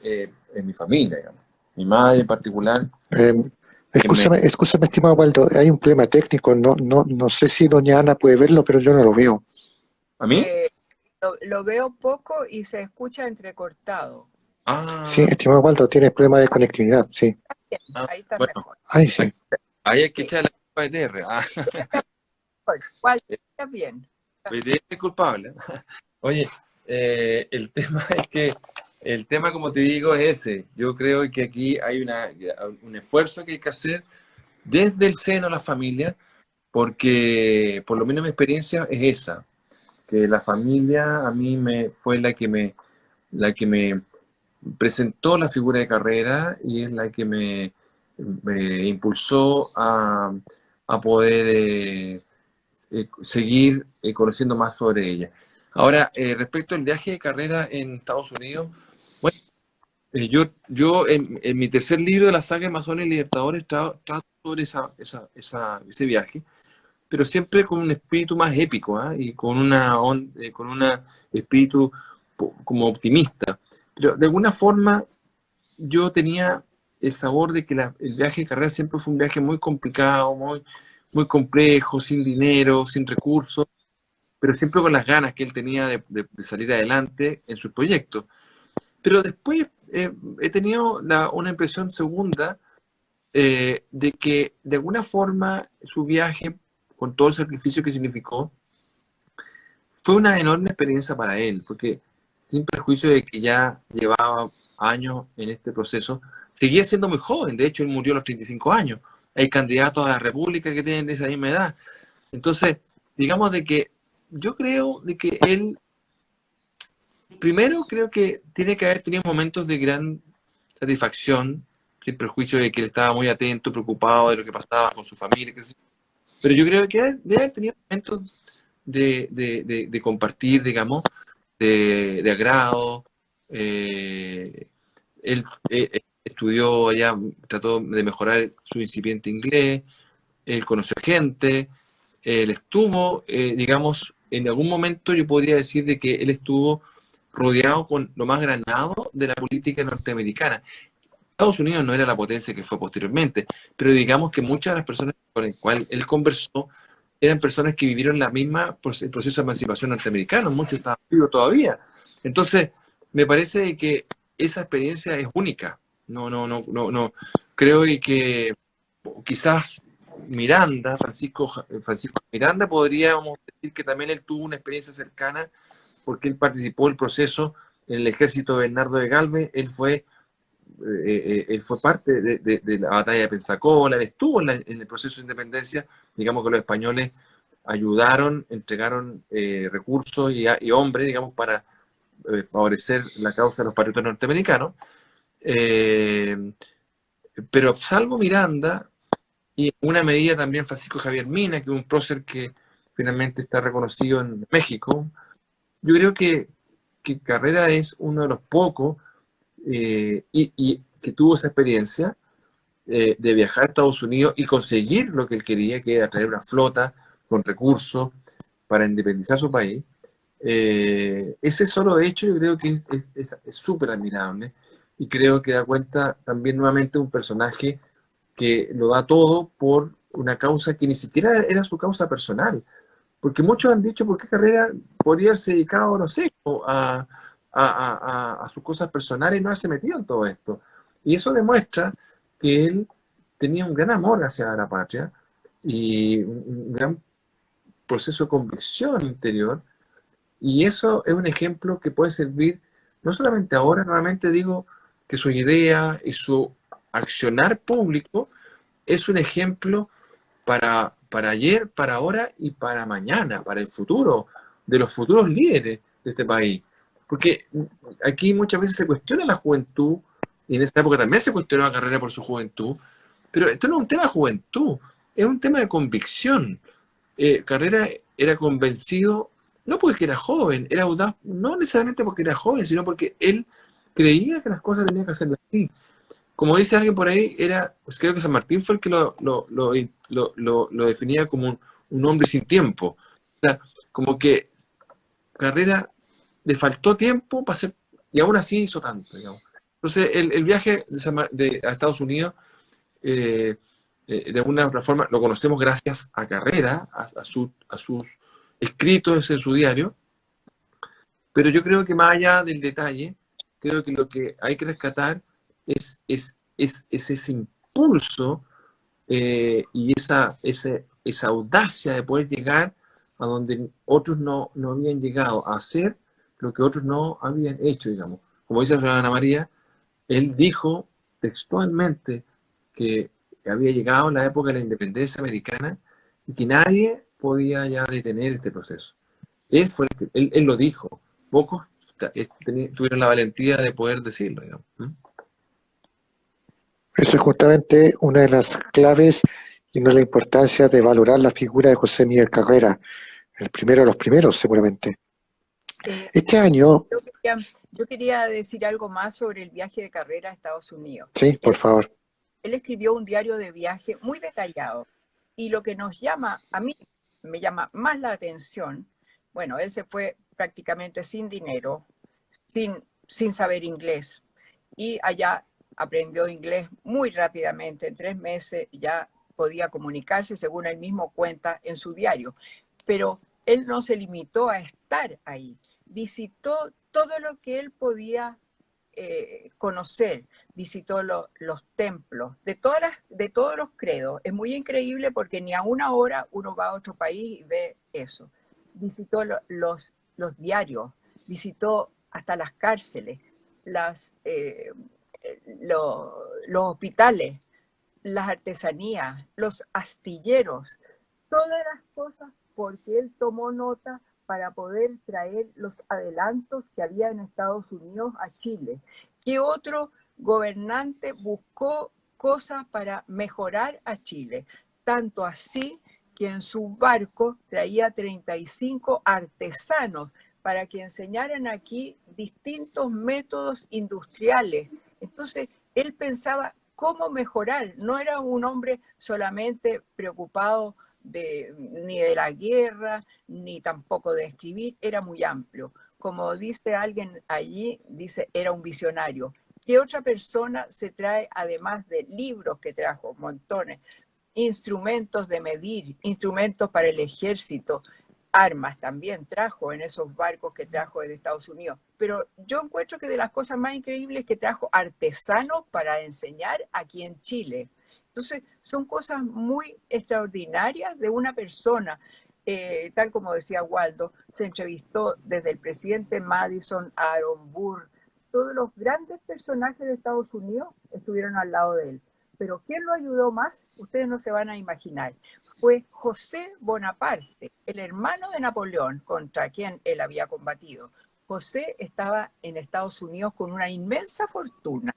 en mi familia, digamos. Mi madre en particular, Eh, que me... escúchame, estimado Waldo, hay un problema técnico, no sé si doña Ana puede verlo, pero yo no lo veo. ¿A mí? Eh, lo veo poco y se escucha entrecortado. Sí, Ah, estimado Waldo, tiene problema de conectividad, sí. Bien, ah, ahí está bueno, mejor. Ay, sí. ahí hay que Sí, echar la culpa de TR. Ah, igual está bien. TR es culpable. Oye, el tema es que, el tema, como te digo, es ese. Yo creo que aquí hay un esfuerzo que hay que hacer desde el seno de la familia, porque por lo menos mi experiencia es esa, que la familia a mí fue la que me presentó la figura de Carrera y es la que me impulsó a poder seguir conociendo más sobre ella. Ahora, respecto al viaje de Carrera en Estados Unidos, bueno, yo en mi tercer libro de la saga Amazonas y Libertadores trato sobre ese viaje, pero siempre con un espíritu más épico, ¿ah? Y con un espíritu como optimista. Pero de alguna forma yo tenía el sabor de que el viaje de carrera siempre fue un viaje muy complicado, muy complejo, sin dinero, sin recursos, pero siempre con las ganas que él tenía de salir adelante en sus proyectos. Pero después he tenido una impresión segunda de que de alguna forma su viaje, con todo el sacrificio que significó, fue una enorme experiencia para él, porque sin perjuicio de que ya llevaba años en este proceso, seguía siendo muy joven. De hecho, él murió a los 35 años. Hay candidatos a la República que tienen esa misma edad. Entonces, digamos de que yo creo de que él, primero creo que tiene que haber tenido momentos de gran satisfacción, sin perjuicio de que él estaba muy atento, preocupado de lo que pasaba con su familia, pero yo creo que debe haber tenido momentos de compartir, digamos, de agrado. Eh, él estudió allá, trató de mejorar su incipiente inglés, él conoció gente, él estuvo, digamos, en algún momento yo podría decir de que él estuvo rodeado con lo más granado de la política norteamericana. Estados Unidos no era la potencia que fue posteriormente, pero digamos que muchas de las personas con las cuales él conversó eran personas que vivieron el proceso de emancipación norteamericano, muchos estaban vivos todavía. Entonces, me parece que esa experiencia es única. No. Creo que quizás Francisco Miranda, podríamos decir que también él tuvo una experiencia cercana porque él participó del proceso en el ejército de Bernardo de Galvez, él fue parte de la batalla de Pensacola, él estuvo en el proceso de independencia, digamos que los españoles ayudaron, entregaron recursos y hombres, digamos, para favorecer la causa de los patriotas norteamericanos. Pero salvo Miranda, y en una medida también Francisco Javier Mina, que es un prócer que finalmente está reconocido en México, yo creo que Carrera es uno de los pocos y que tuvo esa experiencia de viajar a Estados Unidos y conseguir lo que él quería, que era traer una flota con recursos para independizar su país. Ese solo hecho yo creo que es súper admirable y creo que da cuenta también nuevamente de un personaje que lo da todo por una causa que ni siquiera era su causa personal. Porque muchos han dicho, ¿por qué Carrera podría haberse dedicado, no sé, a sus cosas personales y no haberse metido en todo esto? Y eso demuestra que él tenía un gran amor hacia la patria y un gran proceso de convicción interior. Y eso es un ejemplo que puede servir no solamente ahora, nuevamente digo que su idea y su accionar público es un ejemplo para ayer, para ahora y para mañana, para el futuro, de los futuros líderes de este país. Porque aquí muchas veces se cuestiona la juventud, y en esa época también se cuestionó la carrera por su juventud, pero esto no es un tema de juventud, es un tema de convicción. Carrera era convencido, no porque era joven, era audaz, no necesariamente porque era joven, sino porque él creía que las cosas tenían que hacerlo así. como dice alguien por ahí, pues creo que San Martín fue el que lo definía como un hombre sin tiempo. O sea, como que Carrera le faltó tiempo para hacer, y aún así hizo tanto, digamos. Entonces, el viaje a Estados Unidos, de alguna otra forma, lo conocemos gracias a Carrera, a sus escritos en su diario, pero yo creo que más allá del detalle, creo que lo que hay que rescatar es ese impulso y esa audacia de poder llegar a donde otros no habían llegado, a hacer lo que otros no habían hecho, digamos. Como dice la señora Ana María, él dijo textualmente que había llegado la época de la independencia americana y que nadie podía ya detener este proceso. Él lo dijo. Pocos tuvieron la valentía de poder decirlo, digamos. Esa es justamente una de las claves y una de las importancias de valorar la figura de José Miguel Carrera, el primero de los primeros, seguramente. Eh, Este año, yo quería decir algo más sobre el viaje de Carrera a Estados Unidos. sí, por favor. Él escribió un diario de viaje muy detallado y lo que a mí me llama más la atención, bueno, él se fue prácticamente sin dinero, sin saber inglés y allá aprendió inglés muy rápidamente, en 3 meses ya podía comunicarse según él mismo cuenta en su diario, pero él no se limitó a estar ahí, visitó todo lo que él podía conocer, visitó los templos de todos los credos. Es muy increíble porque ni a una hora uno va a otro país y ve eso. Visitó los diarios, visitó hasta las cárceles, las, los hospitales, las artesanías, los astilleros, todas las cosas porque él tomó nota para poder traer los adelantos que había en Estados Unidos a Chile. ¿Qué otro gobernante buscó cosas para mejorar a Chile? Tanto así que en su barco traía 35 artesanos para que enseñaran aquí distintos métodos industriales. Entonces, él pensaba cómo mejorar. No era un hombre solamente preocupado ni de la guerra, ni tampoco de escribir, era muy amplio. Como dice alguien allí, dice, era un visionario. ¿Qué otra persona se trae, además de libros que trajo, montones, instrumentos de medir, instrumentos para el ejército, armas también trajo en esos barcos que trajo desde Estados Unidos? Pero yo encuentro que de las cosas más increíbles es que trajo artesanos para enseñar aquí en Chile. Entonces, son cosas muy extraordinarias de una persona. Tal como decía Waldo, se entrevistó desde el presidente Madison a Aaron Burr. Todos los grandes personajes de Estados Unidos estuvieron al lado de él. Pero ¿quién lo ayudó más? Ustedes no se van a imaginar. Fue José Bonaparte, el hermano de Napoleón, contra quien él había combatido. José estaba en Estados Unidos con una inmensa fortuna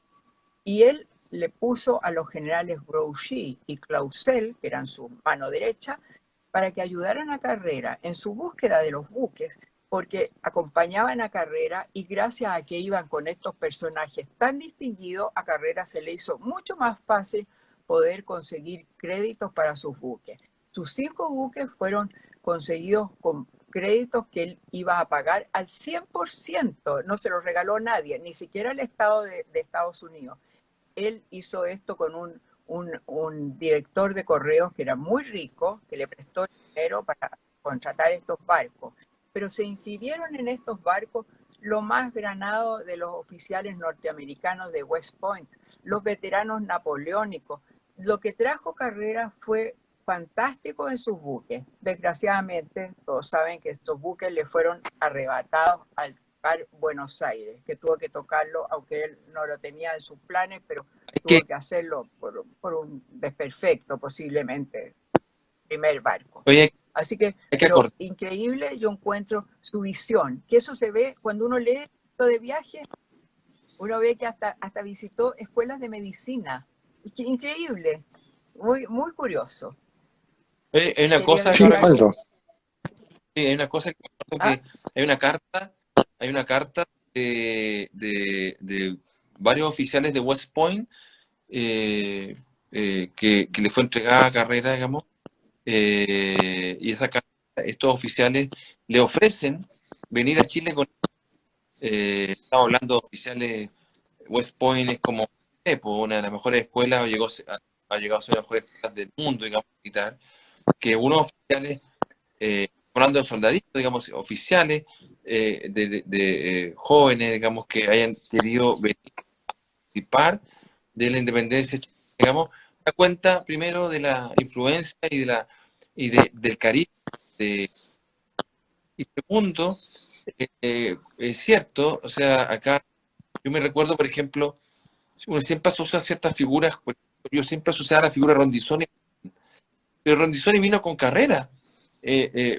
y él le puso a los generales Grouchy y Clausel, que eran su mano derecha, para que ayudaran a Carrera en su búsqueda de los buques, porque acompañaban a Carrera y gracias a que iban con estos personajes tan distinguidos, a Carrera se le hizo mucho más fácil poder conseguir créditos para sus buques. Sus 5 buques fueron conseguidos con créditos que él iba a pagar al 100%, no se los regaló nadie, ni siquiera el Estado de Estados Unidos. Él hizo esto con un director de correos que era muy rico, que le prestó dinero para contratar estos barcos. Pero se inscribieron en estos barcos lo más granado de los oficiales norteamericanos de West Point, los veteranos napoleónicos. Lo que trajo Carrera fue fantástico en sus buques. Desgraciadamente, todos saben que estos buques le fueron arrebatados al Buenos Aires, que tuvo que tocarlo, aunque él no lo tenía en sus planes, pero tuvo que hacerlo por un desperfecto, posiblemente, primer barco. Oye, Así que, pero increíble, yo encuentro su visión, que eso se ve cuando uno lee esto de viajes, uno ve que hasta visitó escuelas de medicina. Es que increíble, muy, muy curioso. Hay una cosa Sí, Waldo. Sí, hay una cosa que hay una carta de varios oficiales de West Point que le fue entregada a Carrera, digamos, y esa carta, estos oficiales le ofrecen venir a Chile con... estamos hablando de oficiales. West Point es como una de las mejores escuelas, ha llegado a ser las mejores escuelas del mundo, digamos, militar, que unos oficiales, hablando de soldaditos, digamos, oficiales, jóvenes, digamos, que hayan querido venir a participar de la independencia, digamos, da cuenta primero de la influencia del Caribe, y segundo, es cierto, o sea, acá yo me recuerdo, por ejemplo, uno siempre asocia ciertas figuras, yo siempre asociaba la figura de Rondizoni, pero Rondizoni vino con Carrera,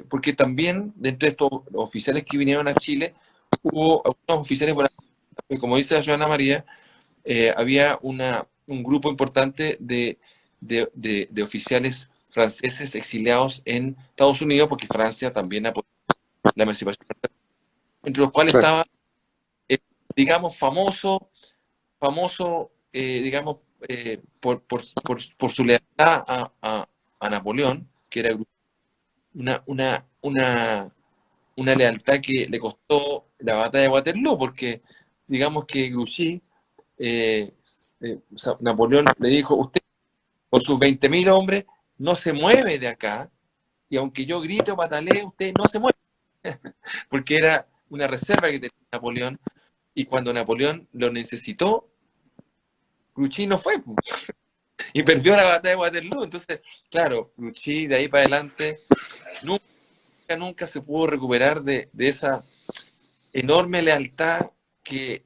porque también, de entre estos oficiales que vinieron a Chile, hubo algunos oficiales, bueno, como dice la ciudadana María, había un grupo importante de oficiales franceses exiliados en Estados Unidos, porque Francia también apoyó la emancipación, entre los cuales Claro. estaba, digamos, famoso, digamos, por su lealtad a Napoleón, que era una, una, una, una lealtad que le costó la batalla de Waterloo, porque digamos que Grouchy, Napoleón le dijo, usted con sus 20.000 hombres no se mueve de acá, y aunque yo grite o patalee, usted no se mueve, porque era una reserva que tenía Napoleón, y cuando Napoleón lo necesitó, Grouchy no fue, y perdió la batalla de Waterloo. Entonces, claro, Grouchy de ahí para adelante nunca se pudo recuperar de esa enorme lealtad que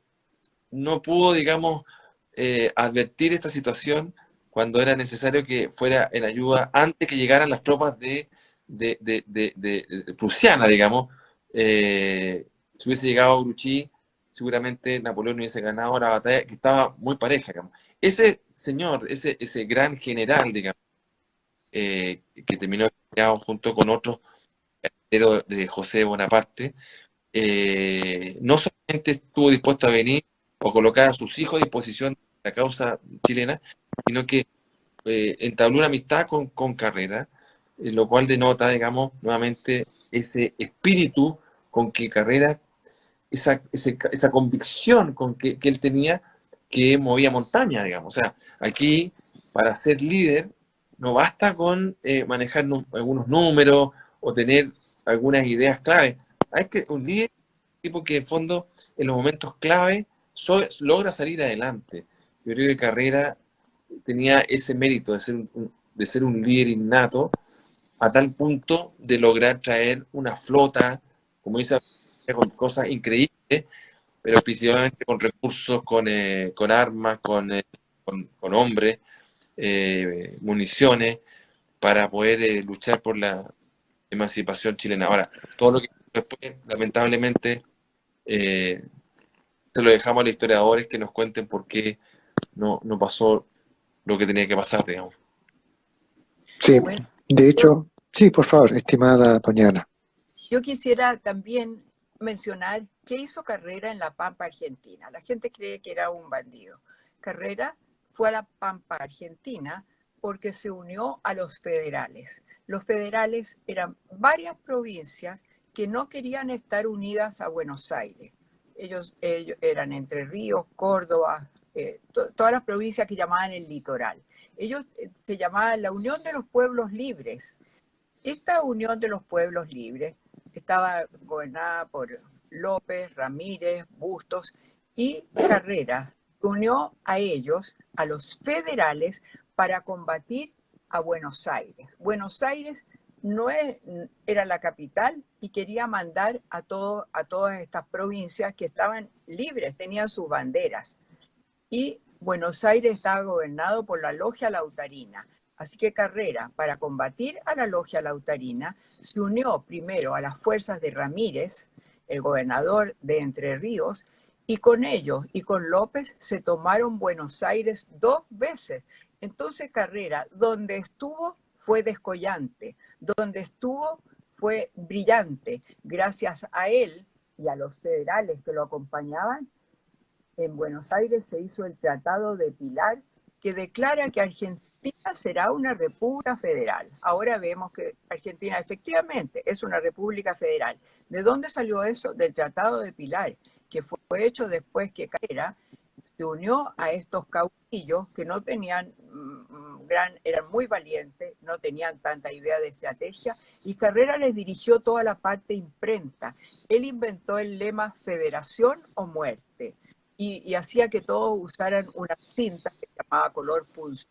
no pudo, digamos, advertir esta situación cuando era necesario que fuera en ayuda antes que llegaran las tropas de prusiana, digamos. Si hubiese llegado Grouchy, seguramente Napoleón hubiese ganado la batalla, que estaba muy pareja, digamos. Ese señor, ese gran general, digamos, que terminó junto con otros pero de José Bonaparte, no solamente estuvo dispuesto a venir o colocar a sus hijos a disposición de la causa chilena, sino que entabló una amistad con Carrera, lo cual denota, digamos, nuevamente ese espíritu con que Carrera, esa convicción que él tenía que movía montaña, digamos. O sea, aquí, para ser líder, no basta con manejar algunos números o tener algunas ideas clave. Hay que un líder tipo que en fondo en los momentos clave logra salir adelante. Yo creo que Carrera tenía ese mérito de ser un líder innato a tal punto de lograr traer una flota, como dice, con cosas increíbles, pero principalmente con recursos, con armas, con hombres, municiones, para poder luchar por la emancipación chilena. Ahora, todo lo que después, lamentablemente, se lo dejamos a los historiadores que nos cuenten por qué no pasó lo que tenía que pasar, digamos. Sí, Bueno, de yo, hecho, sí, por favor, estimada doña Ana. yo quisiera también mencionar qué hizo Carrera en la Pampa Argentina. La gente cree que era un bandido. Carrera fue a la Pampa Argentina porque se unió a los federales. Los federales eran varias provincias que no querían estar unidas a Buenos Aires. Ellos eran Entre Ríos, Córdoba, todas las provincias que llamaban el litoral. Ellos se llamaban la Unión de los Pueblos Libres. Esta Unión de los Pueblos Libres estaba gobernada por López, Ramírez, Bustos y Carrera. Unió a ellos, a los federales, para combatir a Buenos Aires. Buenos Aires no era la capital y quería mandar a todas estas provincias que estaban libres, tenían sus banderas. Y Buenos Aires estaba gobernado por la Logia Lautarina. Así que Carrera, para combatir a la Logia Lautarina, se unió primero a las fuerzas de Ramírez, el gobernador de Entre Ríos, y con ellos y con López se tomaron Buenos Aires 2 veces. Entonces Carrera, donde estuvo, fue descollante, donde estuvo, fue brillante. Gracias a él y a los federales que lo acompañaban, en Buenos Aires se hizo el Tratado de Pilar, que declara que Argentina será una república federal. Ahora vemos que Argentina efectivamente es una república federal. ¿De dónde salió eso? Del Tratado de Pilar, que fue hecho después que Carrera se unió a estos caudillos que no tenían eran muy valientes, no tenían tanta idea de estrategia, y Carrera les dirigió toda la parte imprenta. Él inventó el lema federación o muerte, y hacía que todos usaran una cinta que se llamaba color pulso,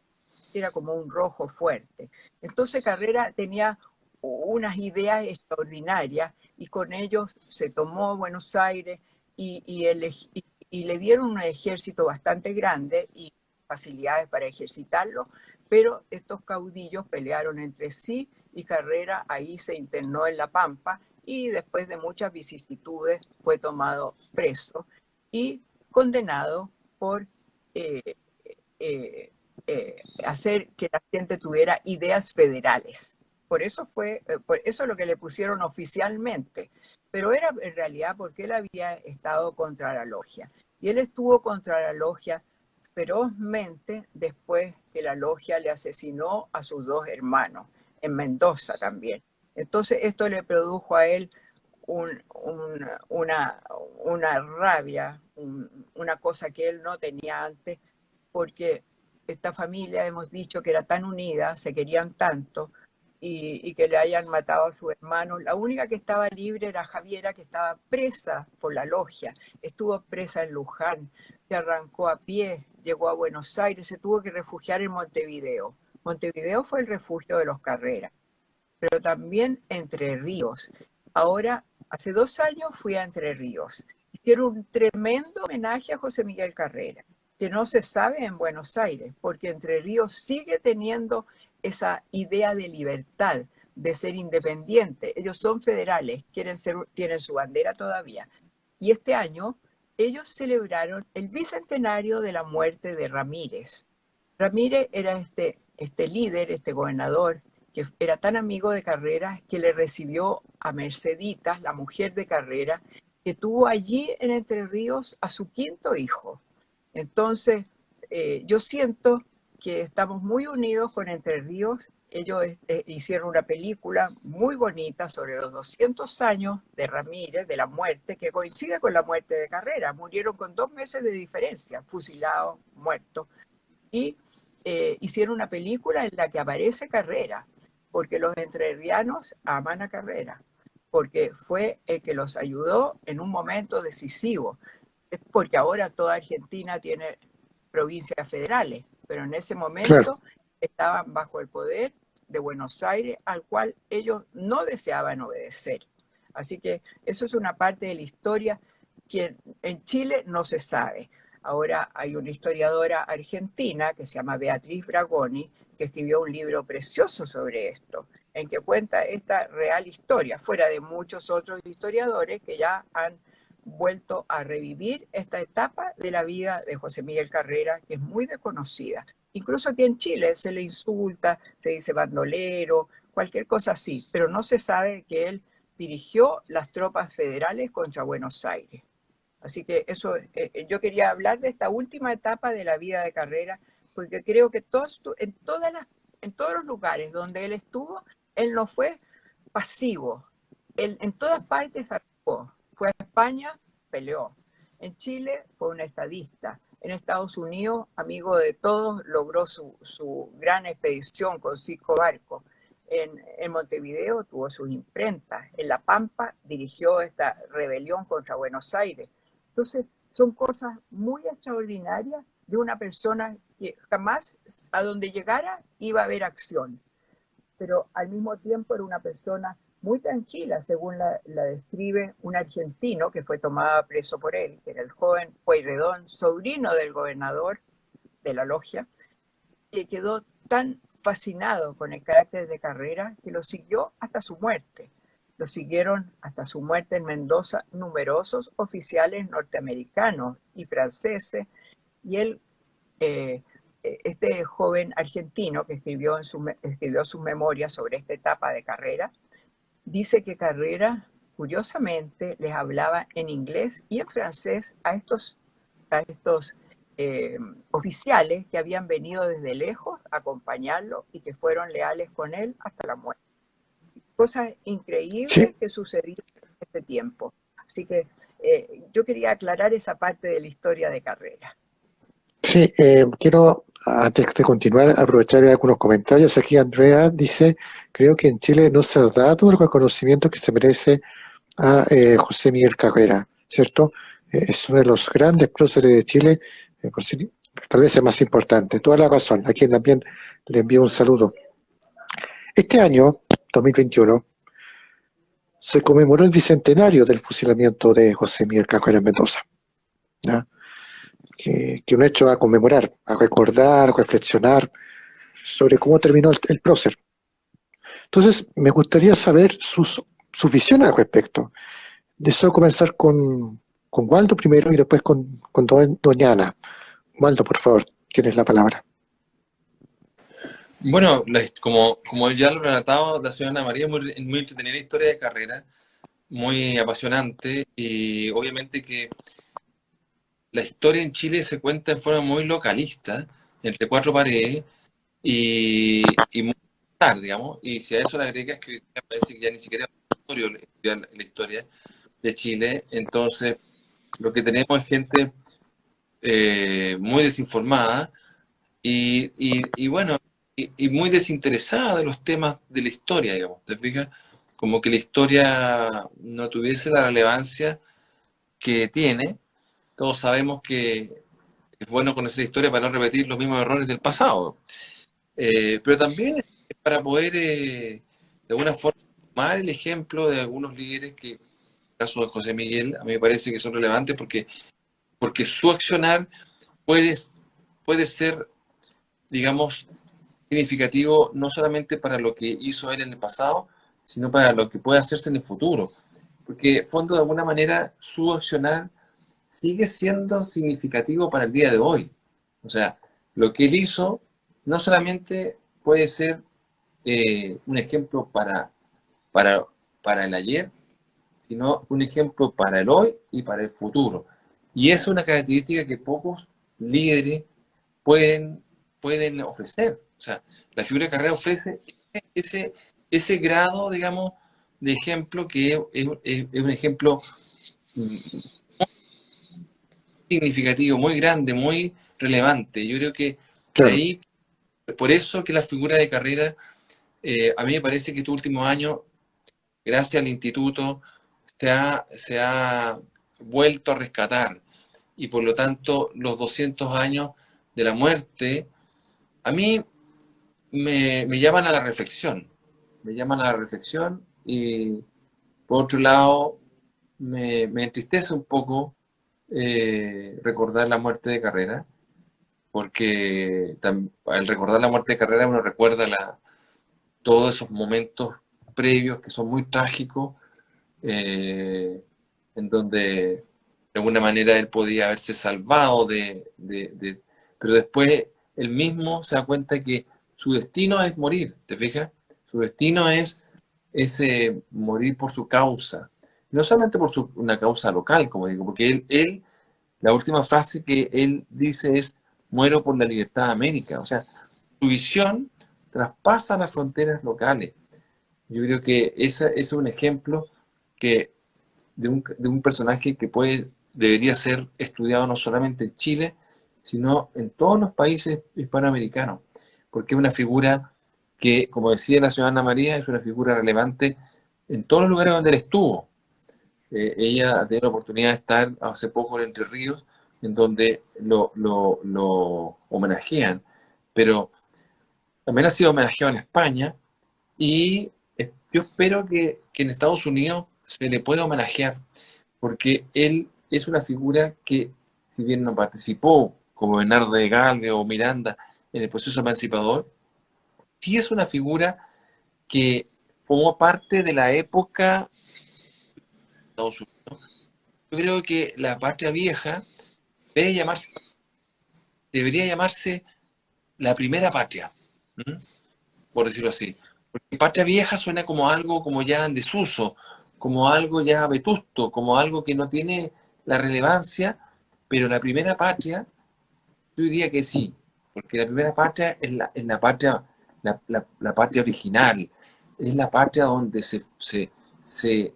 que era como un rojo fuerte. Entonces Carrera tenía unas ideas extraordinarias, y con ellos se tomó Buenos Aires y le dieron un ejército bastante grande y facilidades para ejercitarlo, pero estos caudillos pelearon entre sí y Carrera ahí se internó en La Pampa y después de muchas vicisitudes fue tomado preso y condenado por eh, eh, hacer que la gente tuviera ideas federales. Por eso es lo que le pusieron oficialmente, pero era en realidad porque él había estado contra la logia. Y él estuvo contra la logia ferozmente después que la logia le asesinó a sus dos hermanos, en Mendoza también. Entonces esto le produjo a él una rabia, una cosa que él no tenía antes, porque esta familia hemos dicho que era tan unida, se querían tanto, y que le hayan matado a sus hermanos. La única que estaba libre era Javiera, que estaba presa por la logia, estuvo presa en Luján, se arrancó a pie, llegó a Buenos Aires, se tuvo que refugiar en Montevideo. Montevideo fue el refugio de los Carrera, pero también Entre Ríos. Ahora, hace 2 años fui a Entre Ríos. Hicieron un tremendo homenaje a José Miguel Carrera, que no se sabe en Buenos Aires, porque Entre Ríos sigue teniendo esa idea de libertad, de ser independiente. Ellos son federales, tienen su bandera todavía. Y este año ellos celebraron el bicentenario de la muerte de Ramírez. Ramírez era este líder, este gobernador, que era tan amigo de Carrera que le recibió a Merceditas, la mujer de Carrera, que tuvo allí en Entre Ríos a su 5.º hijo. Entonces, yo siento que estamos muy unidos con Entre Ríos. Ellos hicieron una película muy bonita sobre los 200 años de Ramírez, de la muerte, que coincide con la muerte de Carrera. Murieron con 2 meses de diferencia, fusilados, muertos. Y hicieron una película en la que aparece Carrera, porque los entrerrianos aman a Carrera, porque fue el que los ayudó en un momento decisivo, porque ahora toda Argentina tiene provincias federales, pero en ese momento estaban bajo el poder de Buenos Aires, al cual ellos no deseaban obedecer. Así que eso es una parte de la historia que en Chile no se sabe. Ahora hay una historiadora argentina que se llama Beatriz Bragoni, que escribió un libro precioso sobre esto, en que cuenta esta real historia, fuera de muchos otros historiadores que ya han vuelto a revivir esta etapa de la vida de José Miguel Carrera, que es muy desconocida. Incluso aquí en Chile se le insulta, se dice bandolero, cualquier cosa así, pero no se sabe que él dirigió las tropas federales contra Buenos Aires. Así que eso, yo quería hablar de esta última etapa de la vida de Carrera, porque creo que en todos los lugares donde él estuvo, él no fue pasivo. Él en todas partes actuó. Fue a España, peleó. En Chile fue un estadista. En Estados Unidos, amigo de todos, logró su gran expedición con 5 barcos. En Montevideo tuvo sus imprentas. En La Pampa dirigió esta rebelión contra Buenos Aires. Entonces, son cosas muy extraordinarias de una persona que jamás a donde llegara iba a haber acción, pero al mismo tiempo era una persona muy tranquila, según la describe un argentino que fue tomado preso por él, que era el joven Pueyrredón, sobrino del gobernador de la logia, que quedó tan fascinado con el carácter de Carrera que lo siguió hasta su muerte. Lo siguieron hasta su muerte en Mendoza numerosos oficiales norteamericanos y franceses, y él, este joven argentino que escribió sus memorias sobre esta etapa de Carrera, dice que Carrera, curiosamente, les hablaba en inglés y en francés a estos oficiales que habían venido desde lejos a acompañarlo y que fueron leales con él hasta la muerte. Cosas Sí, increíbles que sucedieron en este tiempo. Así que yo quería aclarar esa parte de la historia de Carrera. sí, quiero, antes de continuar, aprovechar algunos comentarios. Aquí Andrea dice, creo que en Chile no se ha dado el reconocimiento que se merece a José Miguel Carrera, ¿cierto? Es uno de los grandes próceres de Chile, tal vez el más importante. Toda la razón, a quien también le envío un saludo. Este año, 2021, se conmemoró el bicentenario del fusilamiento de José Miguel Carrera en Mendoza, ¿ya? Que un hecho a conmemorar, a recordar, a reflexionar sobre cómo terminó el prócer. Entonces, me gustaría saber sus visiones al respecto. Deseo comenzar con Waldo primero y después con doña Ana. Waldo, por favor, tienes la palabra. Bueno, como ya lo relataba la señora María, muy entretenida historia de carrera, muy apasionante, y obviamente que la historia en Chile se cuenta en forma muy localista, entre cuatro paredes, y muy tarde, digamos, y si a eso le agregas que hoy día parece que ya ni siquiera es obligatorio estudiar la historia de Chile, entonces lo que tenemos es gente muy desinformada y bueno, y muy desinteresada de los temas de la historia, digamos, ¿te fijas? Como que la historia no tuviese la relevancia que tiene. Todos sabemos que es bueno conocer la historia para no repetir los mismos errores del pasado. Pero también es para poder, de alguna forma, tomar el ejemplo de algunos líderes que, en el caso de José Miguel, a mí me parece que son relevantes porque su accionar puede, puede ser, digamos, significativo no solamente para lo que hizo él en el pasado, sino para lo que puede hacerse en el futuro. Porque, fondo, de alguna manera, su accionar sigue siendo significativo para el día de hoy. O sea, lo que él hizo no solamente puede ser un ejemplo para, para el ayer, sino un ejemplo para el hoy y para el futuro. Y es una característica que pocos líderes pueden, pueden ofrecer. O sea, la figura de Carrera ofrece ese, ese grado, digamos, de ejemplo que es un ejemplo significativo, muy grande, muy relevante. Yo creo que Claro, ahí, por eso que la figura de Carrera, a mí me parece que estos últimos años, gracias al instituto, se ha vuelto a rescatar. Y por lo tanto, los 200 años de la muerte, a mí me llaman a la reflexión. Me llaman a la reflexión y, por otro lado, me entristece un poco recordar la muerte de Carrera, porque al recordar la muerte de Carrera uno recuerda todos esos momentos previos que son muy trágicos, eh, en donde de alguna manera él podía haberse salvado pero después él mismo se da cuenta que su destino es morir, ¿te fijas? Su destino es ese morir por su causa, no solamente por una causa local, como digo, porque la última frase que él dice es, muero por la libertad de América. O sea, su visión traspasa las fronteras locales. Yo creo que ese es un ejemplo que, de un personaje que debería ser estudiado no solamente en Chile, sino en todos los países hispanoamericanos, porque es una figura que, como decía la señora Ana María, es una figura relevante en todos los lugares donde él estuvo. Ella ha tenido la oportunidad de estar hace poco en Entre Ríos, en donde lo homenajean, pero también ha sido homenajeado en España y yo espero que en Estados Unidos se le pueda homenajear, porque él es una figura que, si bien no participó como Bernardo de Galvez o Miranda en el proceso emancipador, sí es una figura que formó parte de la época de Estados Unidos. Yo creo que la patria vieja debería llamarse la primera patria, ¿m? Por decirlo así. Porque patria vieja suena como algo como ya en desuso, como algo ya vetusto, como algo que no tiene la relevancia, pero la primera patria Yo diría que sí, porque la primera patria es la patria, la patria original, es la patria donde se, se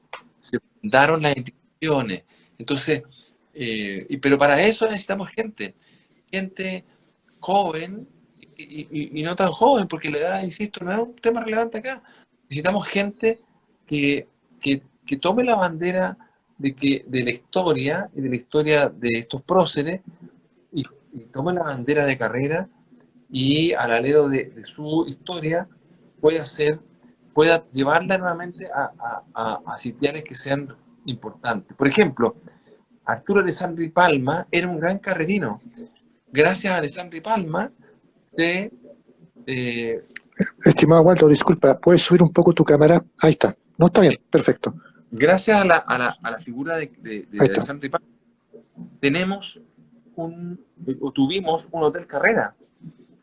fundaron las instituciones. Entonces, pero para eso necesitamos gente joven y no tan joven, porque la edad, insisto, no es un tema relevante acá. Necesitamos gente que tome la bandera de la historia y de la historia de estos próceres y tome la bandera de Carrera y al alero de su historia pueda llevarla nuevamente a sitiales que sean importantes. Por ejemplo, Arturo Alessandri Palma era un gran carrerino. Gracias a Alessandri Palma, se, eh, Estimado Waldo, disculpa, ¿puedes subir un poco tu cámara? Ahí está. No, está bien, perfecto. gracias a la figura Ahí de está. Alessandri Palma, tuvimos un Hotel Carrera.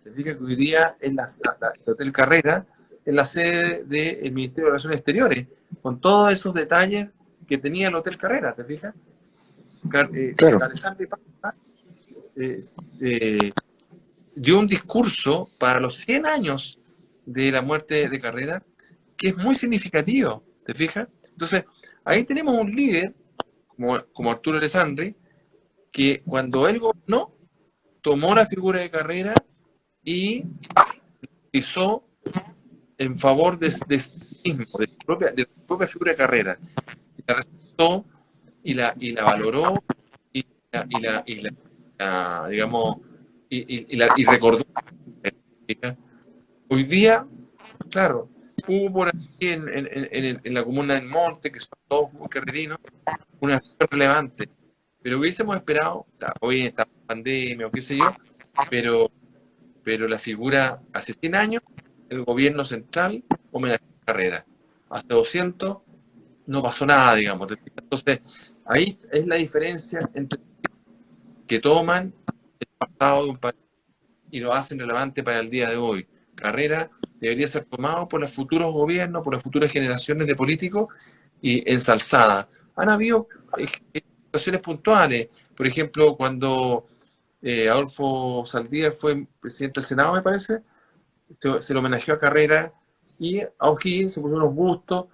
Se fija que hoy día el Hotel Carrera es la sede del Ministerio de Relaciones Exteriores, con todos esos detalles que tenía el Hotel Carrera, ¿te fijas? Claro. Alessandri Palma eh, eh, dio un discurso para los 100 años de la muerte de Carrera que es muy significativo, ¿te fijas? Entonces, ahí tenemos un líder como Arturo Alessandri que cuando él gobernó tomó la figura de Carrera y hizo en favor de sí mismo, de su propia figura de Carrera. Y la respetó y la valoró y digamos, y recordó. Hoy día, claro, hubo por aquí en la comuna del Monte, que son todos muy carrerinos, una acción relevante. Pero hubiésemos esperado, hoy en esta pandemia o qué sé yo, pero, pero la figura, hace 100 años, el gobierno central homenajeó a Carrera. Hasta 200 no pasó nada, digamos. Entonces, ahí es la diferencia entre que toman el pasado de un país y lo hacen relevante para el día de hoy. Carrera debería ser tomado por los futuros gobiernos, por las futuras generaciones de políticos y ensalzada. Han habido situaciones puntuales, por ejemplo, cuando Adolfo Saldívar fue presidente del Senado, me parece, se le homenajeó a Carrera y a O'Higgins se pusieron unos bustos.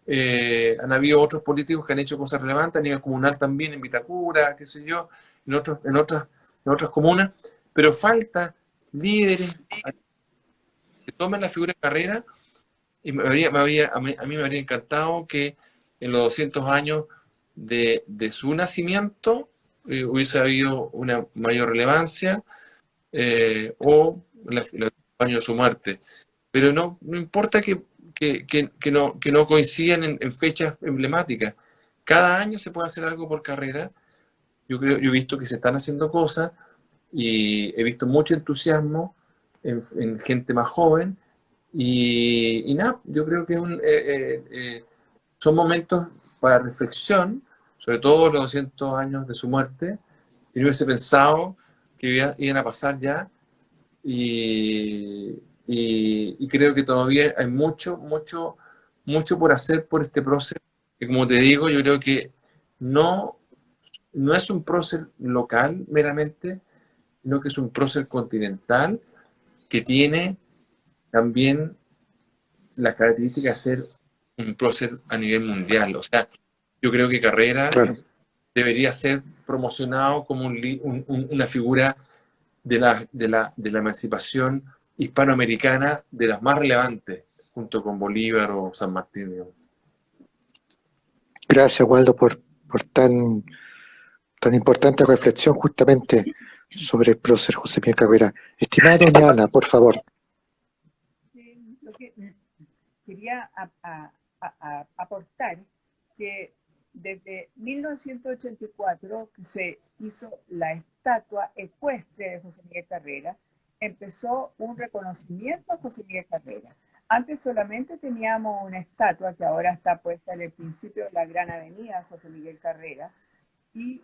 Han habido otros políticos que han hecho cosas relevantes a nivel comunal también, en Vitacura, qué sé yo, en otras comunas, pero falta líderes que tomen la figura de Carrera y a mí me habría encantado que en los 200 años de su nacimiento hubiese habido una mayor relevancia o los años de su muerte. Pero no importa que no coincidan en fechas emblemáticas. Cada año se puede hacer algo por Carrera. Yo he visto que se están haciendo cosas y he visto mucho entusiasmo en gente más joven y nada, yo creo que son momentos para reflexión, sobre todo los 200 años de su muerte. Yo no hubiese pensado que iban a pasar ya y creo que todavía hay mucho, mucho, mucho por hacer por este proceso, que como te digo, yo creo que no, no es un prócer local meramente, sino que es un prócer continental que tiene también la característica de ser un prócer a nivel mundial. O sea, yo creo que Carrera Claro. debería ser promocionado como una figura de la emancipación hispanoamericana de las más relevantes, junto con Bolívar o San Martín. Digamos. Gracias, Waldo, por tan importante reflexión justamente sobre el prócer José Miguel Carrera. Estimada doña Ana, por favor. Lo que quería aportar que desde 1984 que se hizo la estatua ecuestre de José Miguel Carrera, empezó un reconocimiento a José Miguel Carrera. Antes solamente teníamos una estatua que ahora está puesta en el principio de la Gran Avenida José Miguel Carrera, y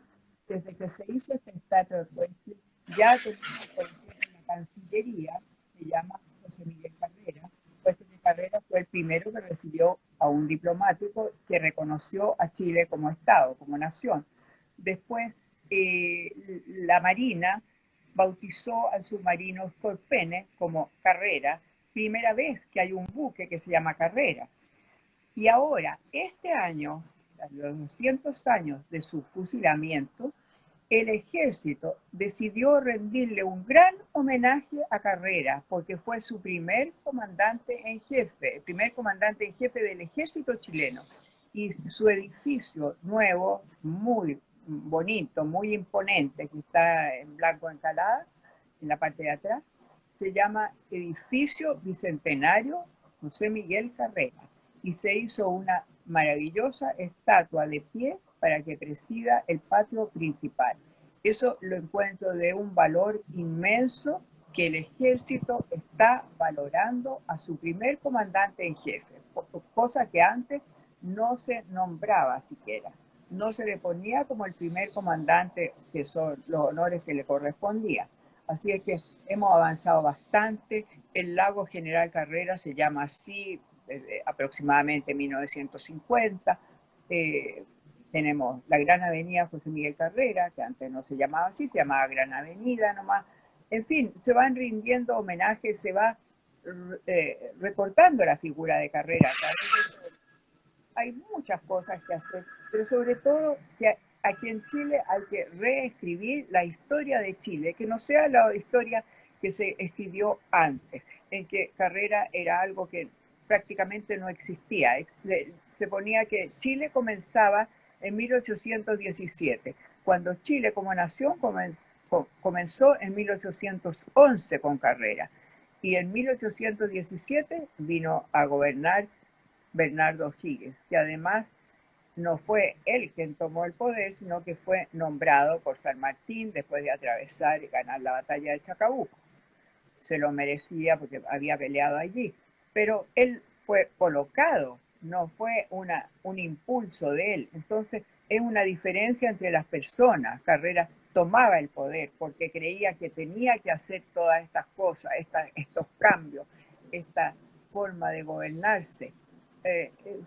desde que se hizo esta estatua ecuestre ya tenemos, por ejemplo, la Cancillería, se llama José Miguel Carrera. José Miguel Carrera fue el primero que recibió a un diplomático que reconoció a Chile como Estado, como nación. Después, la Marina bautizó al submarino Scorpene como Carrera, primera vez que hay un buque que se llama Carrera. Y ahora, este año, a los 200 años de su fusilamiento, el ejército decidió rendirle un gran homenaje a Carrera, porque fue su primer comandante en jefe, el primer comandante en jefe del ejército chileno. Y su edificio nuevo, muy bonito, muy imponente, que está en blanco encalada, en la parte de atrás, se llama Edificio Bicentenario José Miguel Carrera. Y se hizo una maravillosa estatua de pie para que presida el patio principal. Eso lo encuentro de un valor inmenso, que el ejército está valorando a su primer comandante en jefe, cosa que antes no se nombraba siquiera. No se le ponía como el primer comandante, que son los honores que le correspondían. Así es que hemos avanzado bastante. El lago General Carrera se llama así desde aproximadamente 1950. Tenemos la Gran Avenida José Miguel Carrera, que antes no se llamaba así, se llamaba Gran Avenida nomás. En fin, se van rindiendo homenajes, se va recortando la figura de Carrera. Hay muchas cosas que hacer, pero sobre todo que aquí en Chile hay que reescribir la historia de Chile, que no sea la historia que se escribió antes, en que Carrera era algo que prácticamente no existía. Se ponía que Chile comenzaba en 1817, cuando Chile como nación comenzó en 1811 con Carrera, y en 1817 vino a gobernar Bernardo Higgins, que además no fue él quien tomó el poder, sino que fue nombrado por San Martín después de atravesar y ganar la batalla de Chacabuco. Se lo merecía porque había peleado allí, pero él fue colocado, no fue un impulso de él. Entonces es una diferencia entre las personas. Carrera tomaba el poder porque creía que tenía que hacer todas estas cosas, estos cambios, esta forma de gobernarse.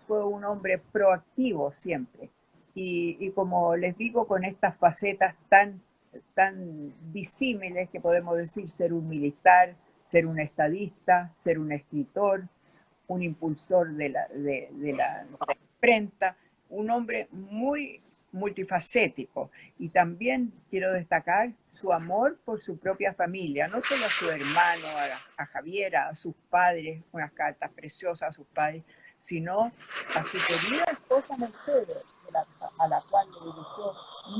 Fue un hombre proactivo siempre. Y como les digo, con estas facetas tan disímiles, que podemos decir ser un militar, ser un estadista, ser un escritor, un impulsor de la imprenta, un hombre muy multifacético. Y también quiero destacar su amor por su propia familia, no solo a su hermano, a Javiera, a sus padres, unas cartas preciosas a sus padres, sino a su querida esposa Mercedes, a la cual le dirigió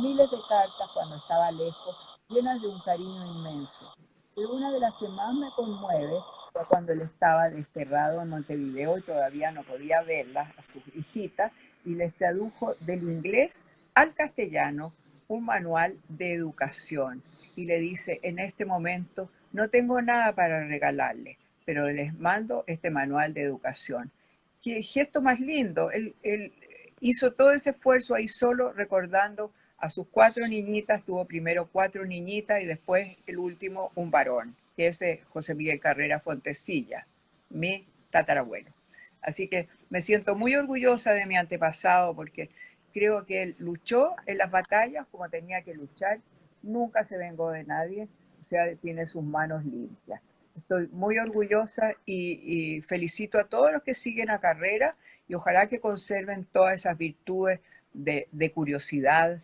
miles de cartas cuando estaba lejos, llenas de un cariño inmenso. Pero una de las que más me conmueve fue cuando él estaba desterrado en Montevideo y todavía no podía verlas, a sus hijitas, y les tradujo del inglés al castellano un manual de educación. Y le dice: en este momento no tengo nada para regalarles, pero les mando este manual de educación. Qué gesto más lindo. Él hizo todo ese esfuerzo ahí solo, recordando a sus 4 niñitas. Tuvo primero 4 niñitas y después el último un varón, que es José Miguel Carrera Fontecilla, mi tatarabuelo. Así que me siento muy orgullosa de mi antepasado, porque creo que él luchó en las batallas como tenía que luchar, nunca se vengó de nadie, o sea, tiene sus manos limpias. Estoy muy orgullosa y felicito a todos los que siguen a Carrera, y ojalá que conserven todas esas virtudes de curiosidad,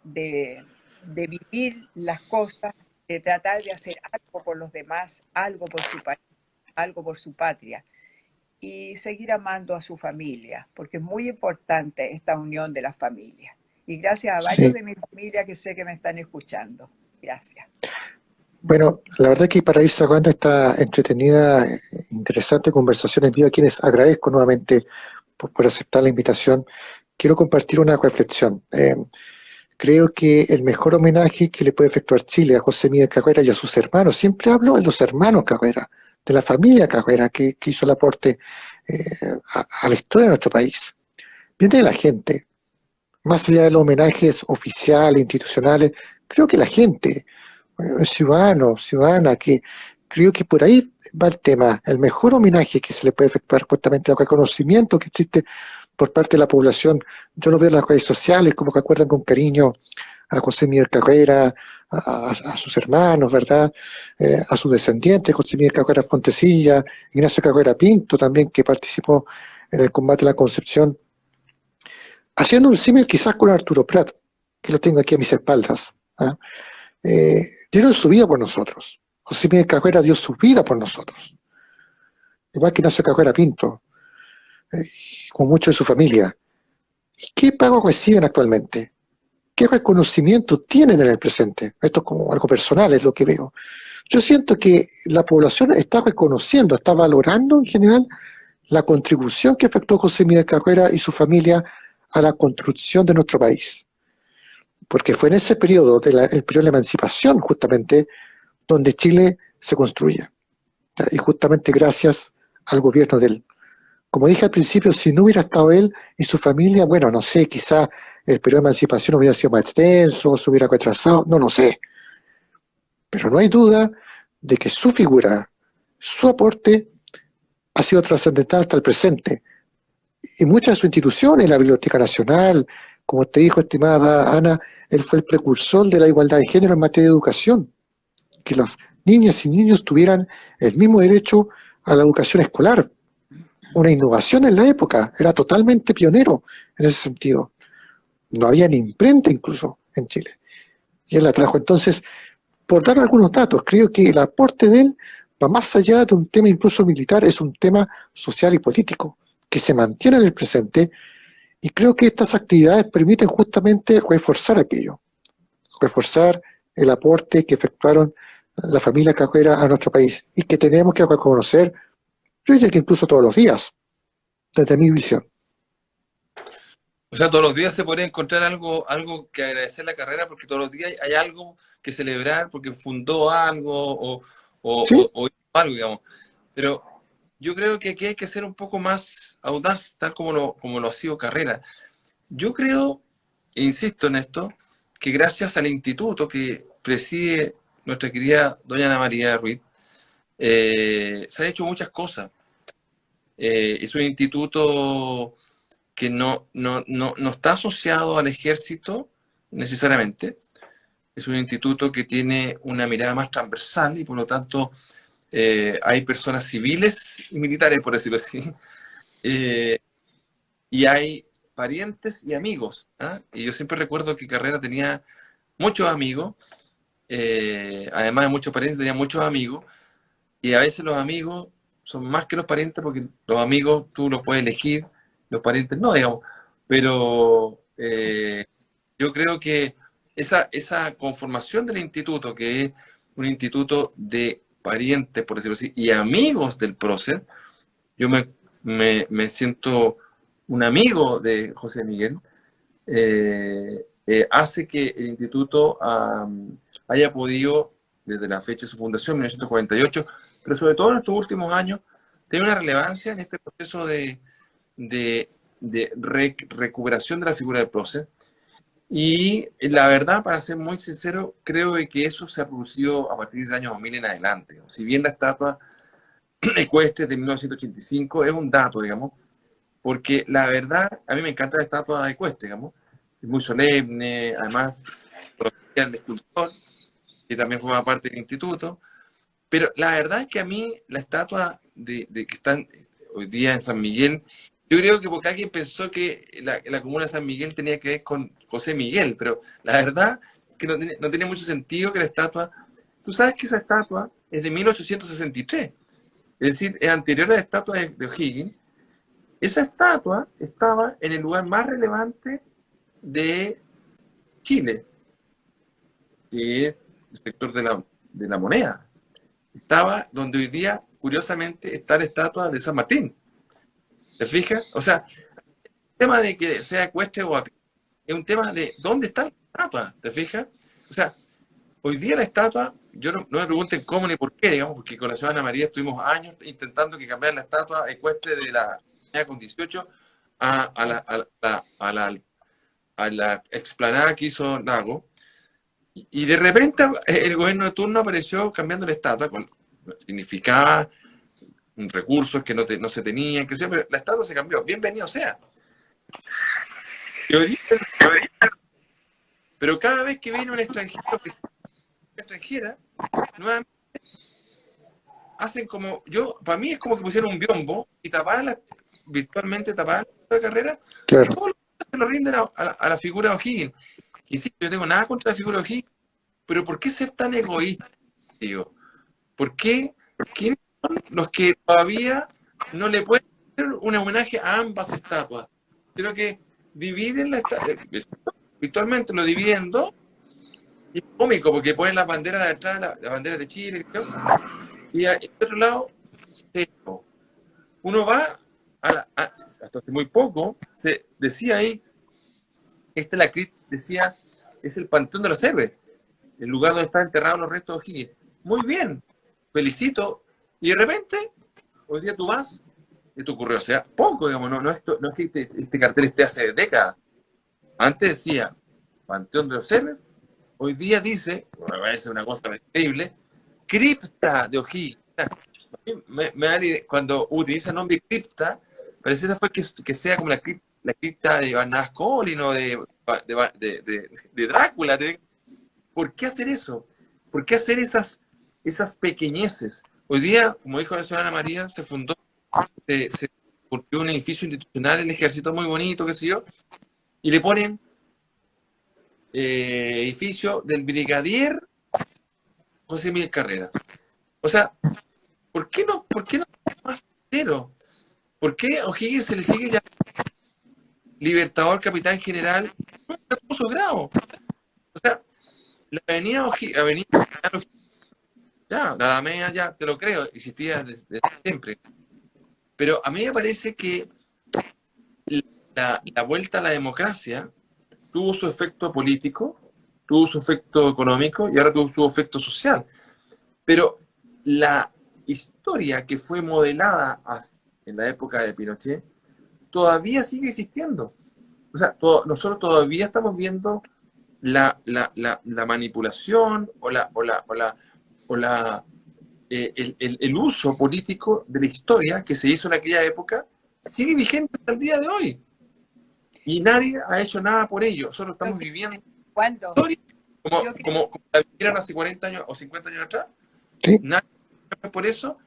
de vivir las cosas, de tratar de hacer algo por los demás, algo por su país, algo por su patria, y seguir amando a su familia, porque es muy importante esta unión de las familias. Y gracias a varios de mi familia que sé que me están escuchando. Gracias. Bueno, la verdad que para ir cerrando esta entretenida, interesante conversación en vivo, a quienes agradezco nuevamente por aceptar la invitación, quiero compartir una reflexión. Creo que el mejor homenaje que le puede efectuar Chile a José Miguel Carrera y a sus hermanos, siempre hablo de los hermanos Carrera, de la familia Carrera que hizo el aporte a la historia de nuestro país, viene de la gente. Más allá de los homenajes oficiales, institucionales, creo que la gente, ciudadana, que creo que por ahí va el tema. El mejor homenaje que se le puede efectuar justamente al reconocimiento que existe por parte de la población. Yo lo veo en las redes sociales, como recuerdan con cariño a José Miguel Carrera, a sus hermanos, ¿verdad? A sus descendientes, José Miguel Cabrera Fontecilla, Ignacio Cabrera Pinto también, que participó en el combate a la Concepción, haciendo un símil quizás con Arturo Prat, que lo tengo aquí a mis espaldas. ¿Ah? Dieron su vida por nosotros. José Miguel Cabrera dio su vida por nosotros. Igual que Ignacio Cabrera Pinto, con mucho de su familia. ¿Y qué pago reciben actualmente? ¿Qué reconocimiento tienen en el presente? Esto es como algo personal, es lo que veo. Yo siento que la población está reconociendo, está valorando en general la contribución que efectuó José Miguel Cabrera y su familia a la construcción de nuestro país. Porque fue en ese periodo, el periodo de la emancipación, justamente, donde Chile se construye. Y justamente gracias al gobierno de él. Como dije al principio, si no hubiera estado él y su familia, bueno, no sé, quizá el periodo de emancipación hubiera sido más extenso, se hubiera retrasado, no lo sé. Pero no hay duda de que su figura, su aporte, ha sido trascendental hasta el presente. Y muchas de sus instituciones, la Biblioteca Nacional, como te dijo, estimada Ana, él fue el precursor de la igualdad de género en materia de educación, que las niñas y niños tuvieran el mismo derecho a la educación escolar. Una innovación en la época, era totalmente pionero en ese sentido. No había ni imprenta incluso en Chile. Y él la trajo. Entonces, por dar algunos datos, creo que el aporte de él va más allá de un tema incluso militar, es un tema social y político, que se mantiene en el presente, y creo que estas actividades permiten justamente reforzar aquello, reforzar el aporte que efectuaron la familia Cabrera a nuestro país, y que tenemos que reconocer, yo diría que incluso todos los días, desde mi visión. O sea, todos los días se podría encontrar algo que agradecer la carrera, porque todos los días hay algo que celebrar, porque fundó algo ¿Sí? o hizo algo, digamos. Pero yo creo que aquí hay que ser un poco más audaz, tal como lo ha sido Carrera. Yo creo, e insisto en esto, que gracias al instituto que preside nuestra querida doña Ana María Ruiz, se han hecho muchas cosas. Es un instituto que no está asociado al ejército necesariamente. Es un instituto que tiene una mirada más transversal y por lo tanto hay personas civiles y militares, por decirlo así, eh, y hay parientes y amigos. ¿Ah? Y yo siempre recuerdo que Carrera tenía muchos amigos, además de muchos parientes, tenía muchos amigos, y a veces los amigos son más que los parientes porque los amigos tú los puedes elegir, los parientes no, digamos. Pero yo creo que esa conformación del instituto, que es un instituto de parientes, por decirlo así, y amigos del prócer, yo me siento un amigo de José Miguel, hace que el instituto haya podido, desde la fecha de su fundación, 1948, pero sobre todo en estos últimos años, tener una relevancia en este proceso de recuperación de la figura del prócer. Y la verdad, para ser muy sincero, creo que eso se ha producido a partir del año 2000 en adelante. Si bien la estatua ecuestre de 1985 es un dato, digamos, porque la verdad, a mí me encanta la estatua ecuestre, digamos, es muy solemne, además, el escultor, que también forma parte del instituto, pero la verdad es que a mí la estatua de que están hoy día en San Miguel, yo creo que porque alguien pensó que la comuna de San Miguel tenía que ver con José Miguel, pero la verdad es que no tiene mucho sentido que la estatua, tú sabes que esa estatua es de 1863, es decir, es anterior a la estatua de O'Higgins. Esa estatua estaba en el lugar más relevante de Chile, que es el sector de la moneda. Estaba donde hoy día, curiosamente, está la estatua de San Martín. ¿Te fijas? O sea, el tema de que sea ecuestre o a pie es un tema de dónde está la estatua. ¿Te fijas? O sea, hoy día la estatua, yo no me pregunten cómo ni por qué, digamos, porque con la ciudad de Ana María estuvimos años intentando que cambiaran la estatua ecuestre de la con 18 a la explanada que hizo Lago. Y de repente el gobierno de turno apareció cambiando la estatua, significaba recursos que no se tenían, que sea, pero la estatua se cambió. Bienvenido sea. Pero cada vez que viene un extranjero extranjera, nuevamente hacen como, para mí es como que pusieron un biombo y virtualmente tapaban la carrera y Claro. todo lo que se lo rinden a la figura de O'Higgins. Y sí, yo no tengo nada contra la figura de O'Higgins, pero ¿por qué ser tan egoísta, tío? ¿Por qué? ¿Quiénes son los que todavía no le pueden hacer un homenaje a ambas estatuas? Creo que dividen virtualmente lo dividen en dos, y es cómico porque ponen las banderas de atrás, las banderas de Chile, creo, y al otro lado, cero. Uno va hasta hace muy poco, se decía ahí, la cripta decía, es el Panteón de los Héroes, el lugar donde están enterrados los restos de O'Higgins. Muy bien, felicito. Y de repente, hoy día tú vas, esto ocurrió, o sea, poco, digamos, no es que este cartel esté hace décadas. Antes decía Panteón de los Héroes, hoy día dice, me parece una cosa increíble, cripta de O'Higgins. Cuando utiliza el nombre cripta, pareciera fue que sea como la cripta de Van Ascolin o de Drácula. ¿Por qué hacer eso? ¿Por qué hacer esas pequeñeces? Hoy día, como dijo la ciudadana María, se construyó un edificio institucional, el ejército muy bonito, qué sé yo, y le ponen edificio del brigadier José Miguel Carrera. O sea, ¿por qué no más cero? ¿Por qué a O'Higgins se le sigue llamando Libertador, Capitán General? No puso grado. O sea, la avenida O'Higgins, ya, la Alameda ya, te lo creo, existía desde siempre. Pero a mí me parece que la vuelta a la democracia tuvo su efecto político, tuvo su efecto económico y ahora tuvo su efecto social. Pero la historia que fue modelada en la época de Pinochet todavía sigue existiendo. O sea, nosotros todavía estamos viendo la manipulación el uso político de la historia que se hizo en aquella época sigue vigente hasta el día de hoy. Y nadie ha hecho nada por ello. Solo estamos viviendo historia como la vivieron hace 40 años o 50 años atrás. Sí. Nadie por eso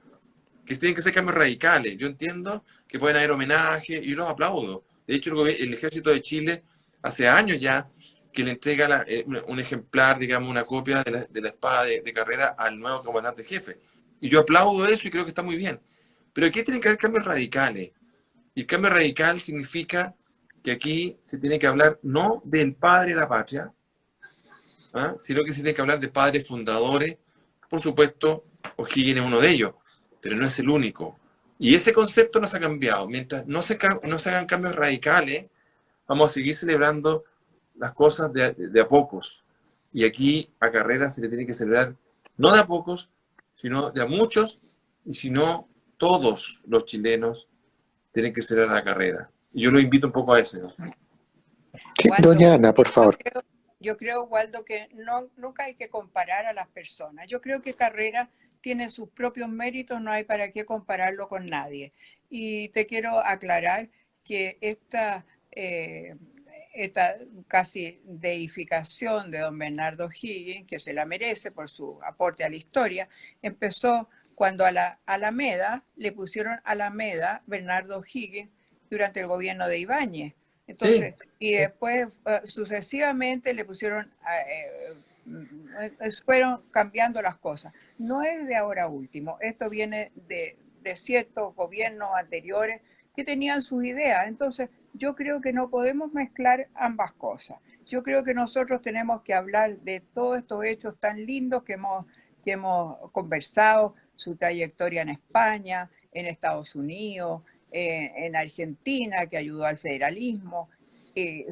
que tienen que ser cambios radicales. Yo entiendo que pueden haber homenajes y los aplaudo. De hecho, el Ejército de Chile hace años ya que le entrega un ejemplar, digamos, una copia de la espada de Carrera al nuevo comandante jefe. Y yo aplaudo eso y creo que está muy bien. Pero aquí tienen que haber cambios radicales. Y el cambio radical significa que aquí se tiene que hablar no del padre de la patria, sino que se tiene que hablar de padres fundadores. Por supuesto, O'Higgins es uno de ellos, pero no es el único. Y ese concepto no se ha cambiado. Mientras no se hagan cambios radicales, vamos a seguir celebrando las cosas de a pocos. Y aquí a Carrera se le tiene que celebrar no de a pocos, sino de a muchos, y si no, todos los chilenos tienen que celebrar la Carrera. Y yo lo invito un poco a eso, ¿no? Sí, Waldo, doña Ana, por favor. Yo creo, Waldo, que nunca hay que comparar a las personas. Yo creo que Carrera tiene sus propios méritos, no hay para qué compararlo con nadie. Y te quiero aclarar que esta casi deificación de don Bernardo O'Higgins, que se la merece por su aporte a la historia, empezó cuando a la Alameda le pusieron Alameda Bernardo O'Higgins durante el gobierno de Ibáñez. Entonces, sí. Y después sucesivamente le pusieron, fueron cambiando las cosas. No es de ahora último, esto viene de ciertos gobiernos anteriores que tenían sus ideas. Entonces, yo creo que no podemos mezclar ambas cosas. Yo creo que nosotros tenemos que hablar de todos estos hechos tan lindos que hemos conversado, su trayectoria en España, en Estados Unidos, en Argentina, que ayudó al federalismo,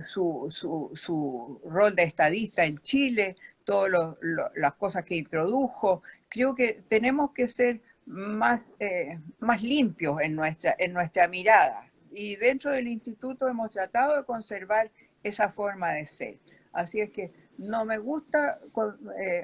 su rol de estadista en Chile, todas las cosas que introdujo. Creo que tenemos que ser más limpios en nuestra mirada. Y dentro del instituto hemos tratado de conservar esa forma de ser. Así es que no me gusta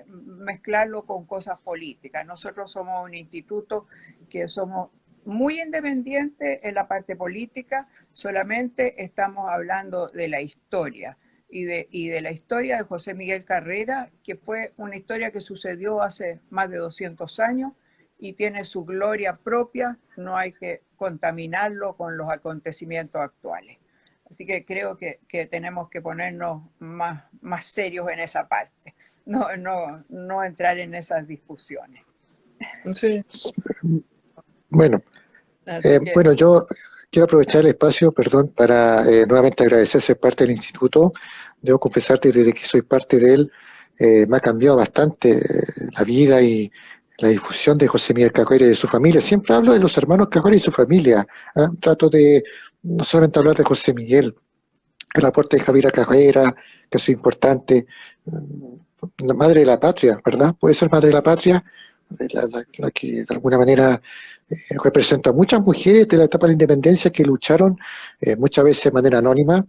mezclarlo con cosas políticas. Nosotros somos un instituto que somos muy independiente en la parte política, solamente estamos hablando de la historia. y de la historia de José Miguel Carrera, que fue una historia que sucedió hace más de 200 años y tiene su gloria propia, no hay que contaminarlo con los acontecimientos actuales. Así que creo que tenemos que ponernos más serios en esa parte, no entrar en esas discusiones. Sí. Bueno, bueno, yo quiero aprovechar el espacio, perdón, para nuevamente agradecer ser parte del instituto. Debo confesarte, desde que soy parte de él, me ha cambiado bastante la vida y la difusión de José Miguel Cajuera y de su familia. Siempre hablo de los hermanos Cajuera y su familia. ¿Ah? Trato de no solamente hablar de José Miguel, el aporte de Javiera Cajuera, que es importante, la madre de la patria, ¿verdad? Puede ser madre de la patria, la que de alguna manera representó a muchas mujeres de la etapa de la independencia que lucharon muchas veces de manera anónima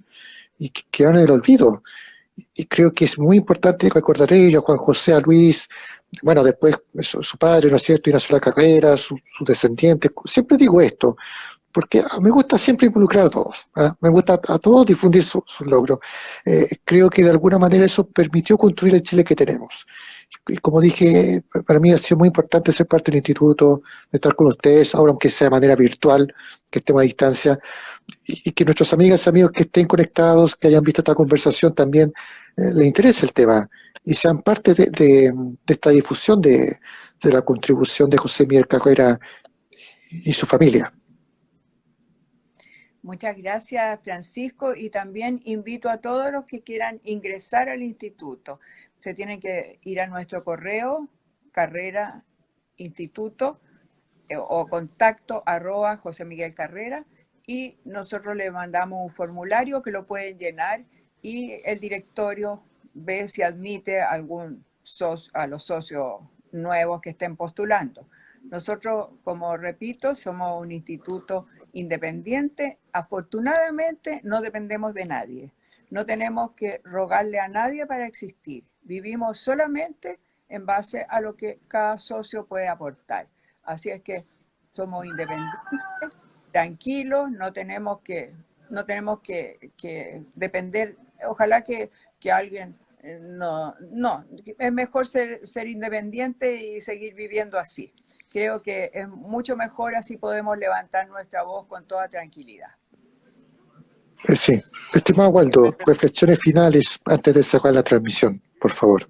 y que quedaron en el olvido. Y creo que es muy importante recordar ellos, Juan José, a Luis, bueno, después su padre, ¿no es cierto?, Ignacio La Carrera, sus descendientes. Siempre digo esto, porque me gusta siempre involucrar a todos, ¿ah? Me gusta a todos difundir sus logros. Creo que de alguna manera eso permitió construir el Chile que tenemos. Y como dije, para mí ha sido muy importante ser parte del instituto, de estar con ustedes, ahora aunque sea de manera virtual, que estemos a distancia, y que nuestros amigas y amigos que estén conectados, que hayan visto esta conversación también, les interese el tema y sean parte de esta difusión de la contribución de José Miguel Carrera y su familia. Muchas gracias, Francisco, y también invito a todos los que quieran ingresar al instituto. Se tienen que ir a nuestro correo, Carrera Instituto, o contacto @ José Miguel Carrera, y nosotros le mandamos un formulario que lo pueden llenar y el directorio ve si admite a los socios nuevos que estén postulando. Nosotros, como repito, somos un instituto independiente. Afortunadamente no dependemos de nadie. No tenemos que rogarle a nadie para existir. Vivimos solamente en base a lo que cada socio puede aportar. Así es que somos independientes, tranquilos, no tenemos que depender. Ojalá que alguien no, es mejor ser independiente y seguir viviendo así. Creo que es mucho mejor, así podemos levantar nuestra voz con toda tranquilidad. Sí. Estimado Waldo, reflexiones finales antes de cerrar la transmisión, por favor.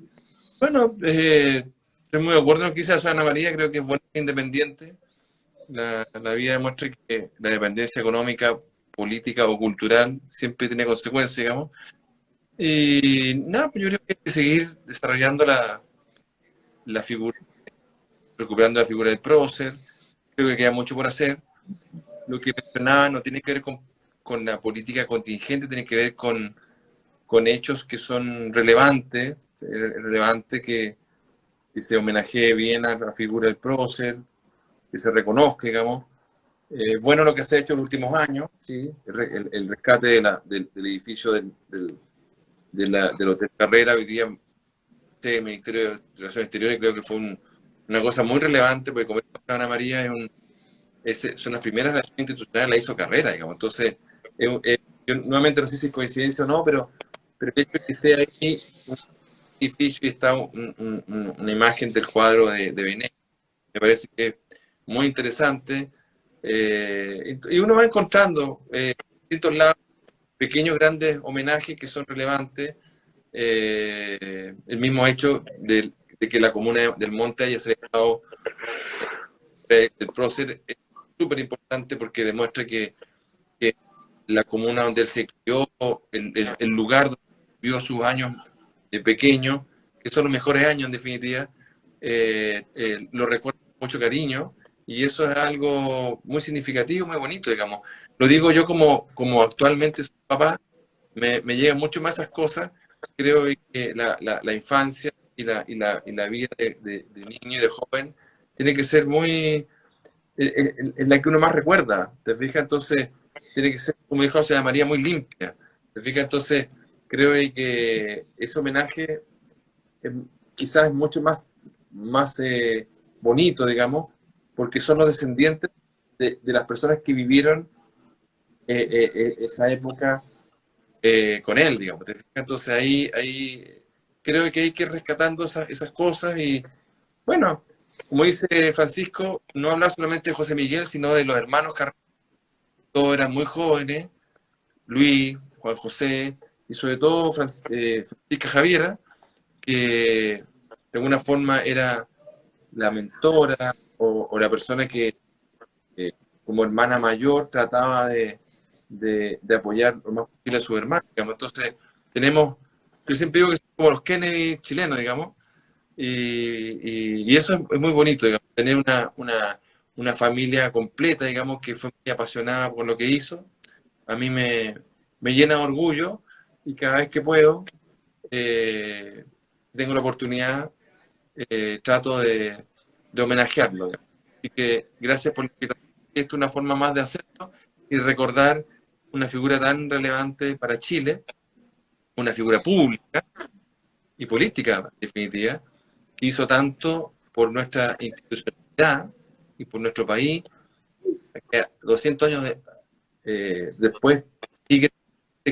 Bueno, estoy muy de acuerdo con lo que dice Ana María, creo que es buena e independiente. La vida demuestra que la dependencia económica, política o cultural siempre tiene consecuencias, digamos. Y nada, pues yo creo que hay que seguir desarrollando la figura, recuperando la figura del prócer. Creo que queda mucho por hacer. Lo que mencionaba no tiene que ver con la política contingente, tiene que ver con hechos que son relevantes. Es relevante que se homenajee bien a la figura del prócer, que se reconozca, digamos. Bueno lo que se ha hecho en los últimos años, ¿sí? El rescate del edificio del Hotel Carrera, hoy día el Ministerio de Relaciones Exteriores, creo que fue una cosa muy relevante, porque como dijo Ana María, son las primeras relaciones institucionales, la hizo Carrera, digamos. Entonces, yo nuevamente no sé si es coincidencia o no, pero el hecho de que esté ahí un edificio y está una imagen del cuadro de Venecia, me parece que es muy interesante. Y uno va encontrando en distintos lados pequeños, grandes homenajes que son relevantes. El mismo hecho de que la comuna del Monte haya celebrado el prócer es súper importante porque demuestra que la comuna donde él se crió, el lugar donde vivió sus años de pequeño, que son los mejores años en definitiva, lo recuerda con mucho cariño. Y eso es algo muy significativo, muy bonito, digamos. Lo digo yo como actualmente soy papá, me llegan mucho más esas cosas. Creo que la infancia y la vida de niño y de joven tiene que ser muy... en la que uno más recuerda, ¿te fijas? Entonces, tiene que ser, como dijo José María, muy limpia, ¿te fijas? Entonces, creo que ese homenaje quizás es mucho más bonito, digamos, porque son los descendientes de las personas que vivieron esa época con él, digamos. ¿Te fijas? Entonces ahí creo que hay que ir rescatando esas cosas y, bueno, como dice Francisco, no hablar solamente de José Miguel, sino de los hermanos Carrera. Todos eran muy jóvenes, Luis, Juan José, y sobre todo Francisca Javiera, que de alguna forma era la mentora o la persona que como hermana mayor trataba de apoyar lo más posible a su hermano, digamos. Entonces, yo siempre digo que son como los Kennedy chilenos, digamos, y eso es muy bonito, digamos, tener una familia completa, digamos, que fue muy apasionada por lo que hizo. A mí me llena de orgullo y cada vez que puedo, eh, tengo la oportunidad, trato de homenajearlo, digamos. Así que gracias por la invitación. Esta es una forma más de hacerlo y recordar una figura tan relevante para Chile, una figura pública y política, en definitiva, que hizo tanto por nuestra institucionalidad y por nuestro país, que 200 años después sigue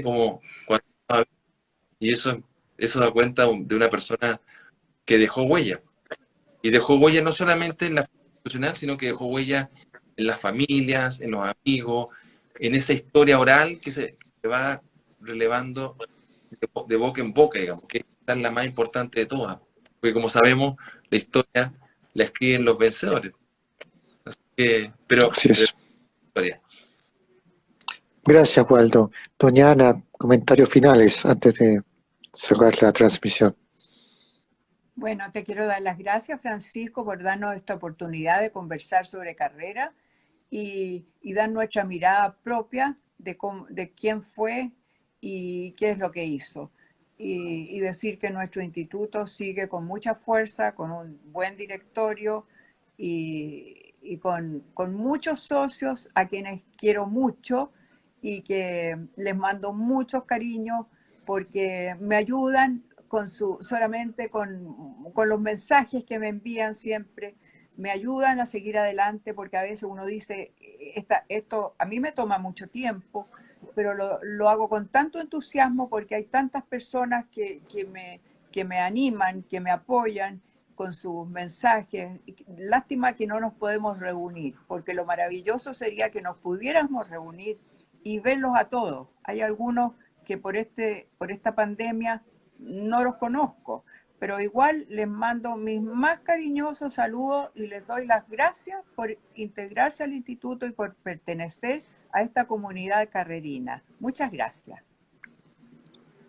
como cuando estaba vivo. Y eso da cuenta de una persona que dejó huella. Y dejó huella no solamente en la institucional, sino que dejó huella en las familias, en los amigos, en esa historia oral que se va relevando de boca en boca, digamos, que es la más importante de todas. Porque como sabemos, la historia la escriben los vencedores. Así que, pero Así es. historia. Gracias, Waldo. Doña Ana, comentarios finales antes de cerrar la transmisión. Bueno, te quiero dar las gracias, Francisco, por darnos esta oportunidad de conversar sobre carrera y dar nuestra mirada propia de quién fue y qué es lo que hizo. Y decir que nuestro instituto sigue con mucha fuerza, con un buen directorio y con muchos socios a quienes quiero mucho y que les mando muchos cariños porque me ayudan solamente con los mensajes que me envían siempre, me ayudan a seguir adelante porque a veces uno dice, esto a mí me toma mucho tiempo, pero lo hago con tanto entusiasmo porque hay tantas personas que me animan, que me apoyan con sus mensajes. Lástima que no nos podemos reunir, porque lo maravilloso sería que nos pudiéramos reunir y verlos a todos. Hay algunos que por esta pandemia no los conozco, pero igual les mando mis más cariñosos saludos y les doy las gracias por integrarse al instituto y por pertenecer a esta comunidad carrerina. Muchas gracias.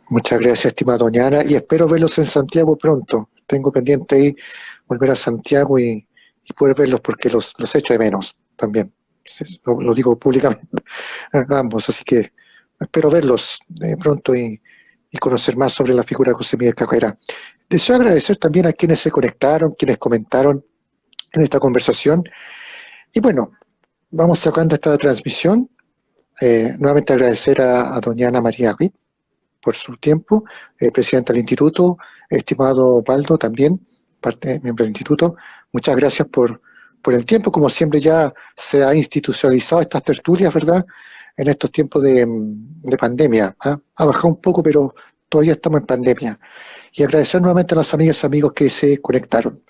Muchas gracias, estimada doña Ana, y espero verlos en Santiago pronto. Tengo pendiente ahí volver a Santiago y poder verlos porque los echo de menos también. Lo digo públicamente a ambos, así que espero verlos pronto y conocer más sobre la figura de José Miguel Carrera. Deseo agradecer también a quienes se conectaron, quienes comentaron en esta conversación. Y bueno, vamos sacando esta transmisión. Nuevamente agradecer a doña Ana María Ruiz por su tiempo, presidenta del instituto, estimado Waldo también, miembro del instituto. Muchas gracias por el tiempo. Como siempre ya se ha institucionalizado estas tertulias, ¿verdad?, en estos tiempos de pandemia. Ha bajado un poco, pero todavía estamos en pandemia. Y agradecer nuevamente a las amigas y amigos que se conectaron.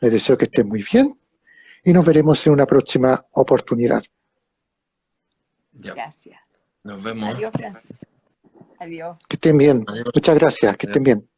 Les deseo que estén muy bien y nos veremos en una próxima oportunidad. Ya. Gracias. Nos vemos. Adiós, Francisco. Adiós. Que estén bien. Adiós. Muchas gracias. Que estén bien.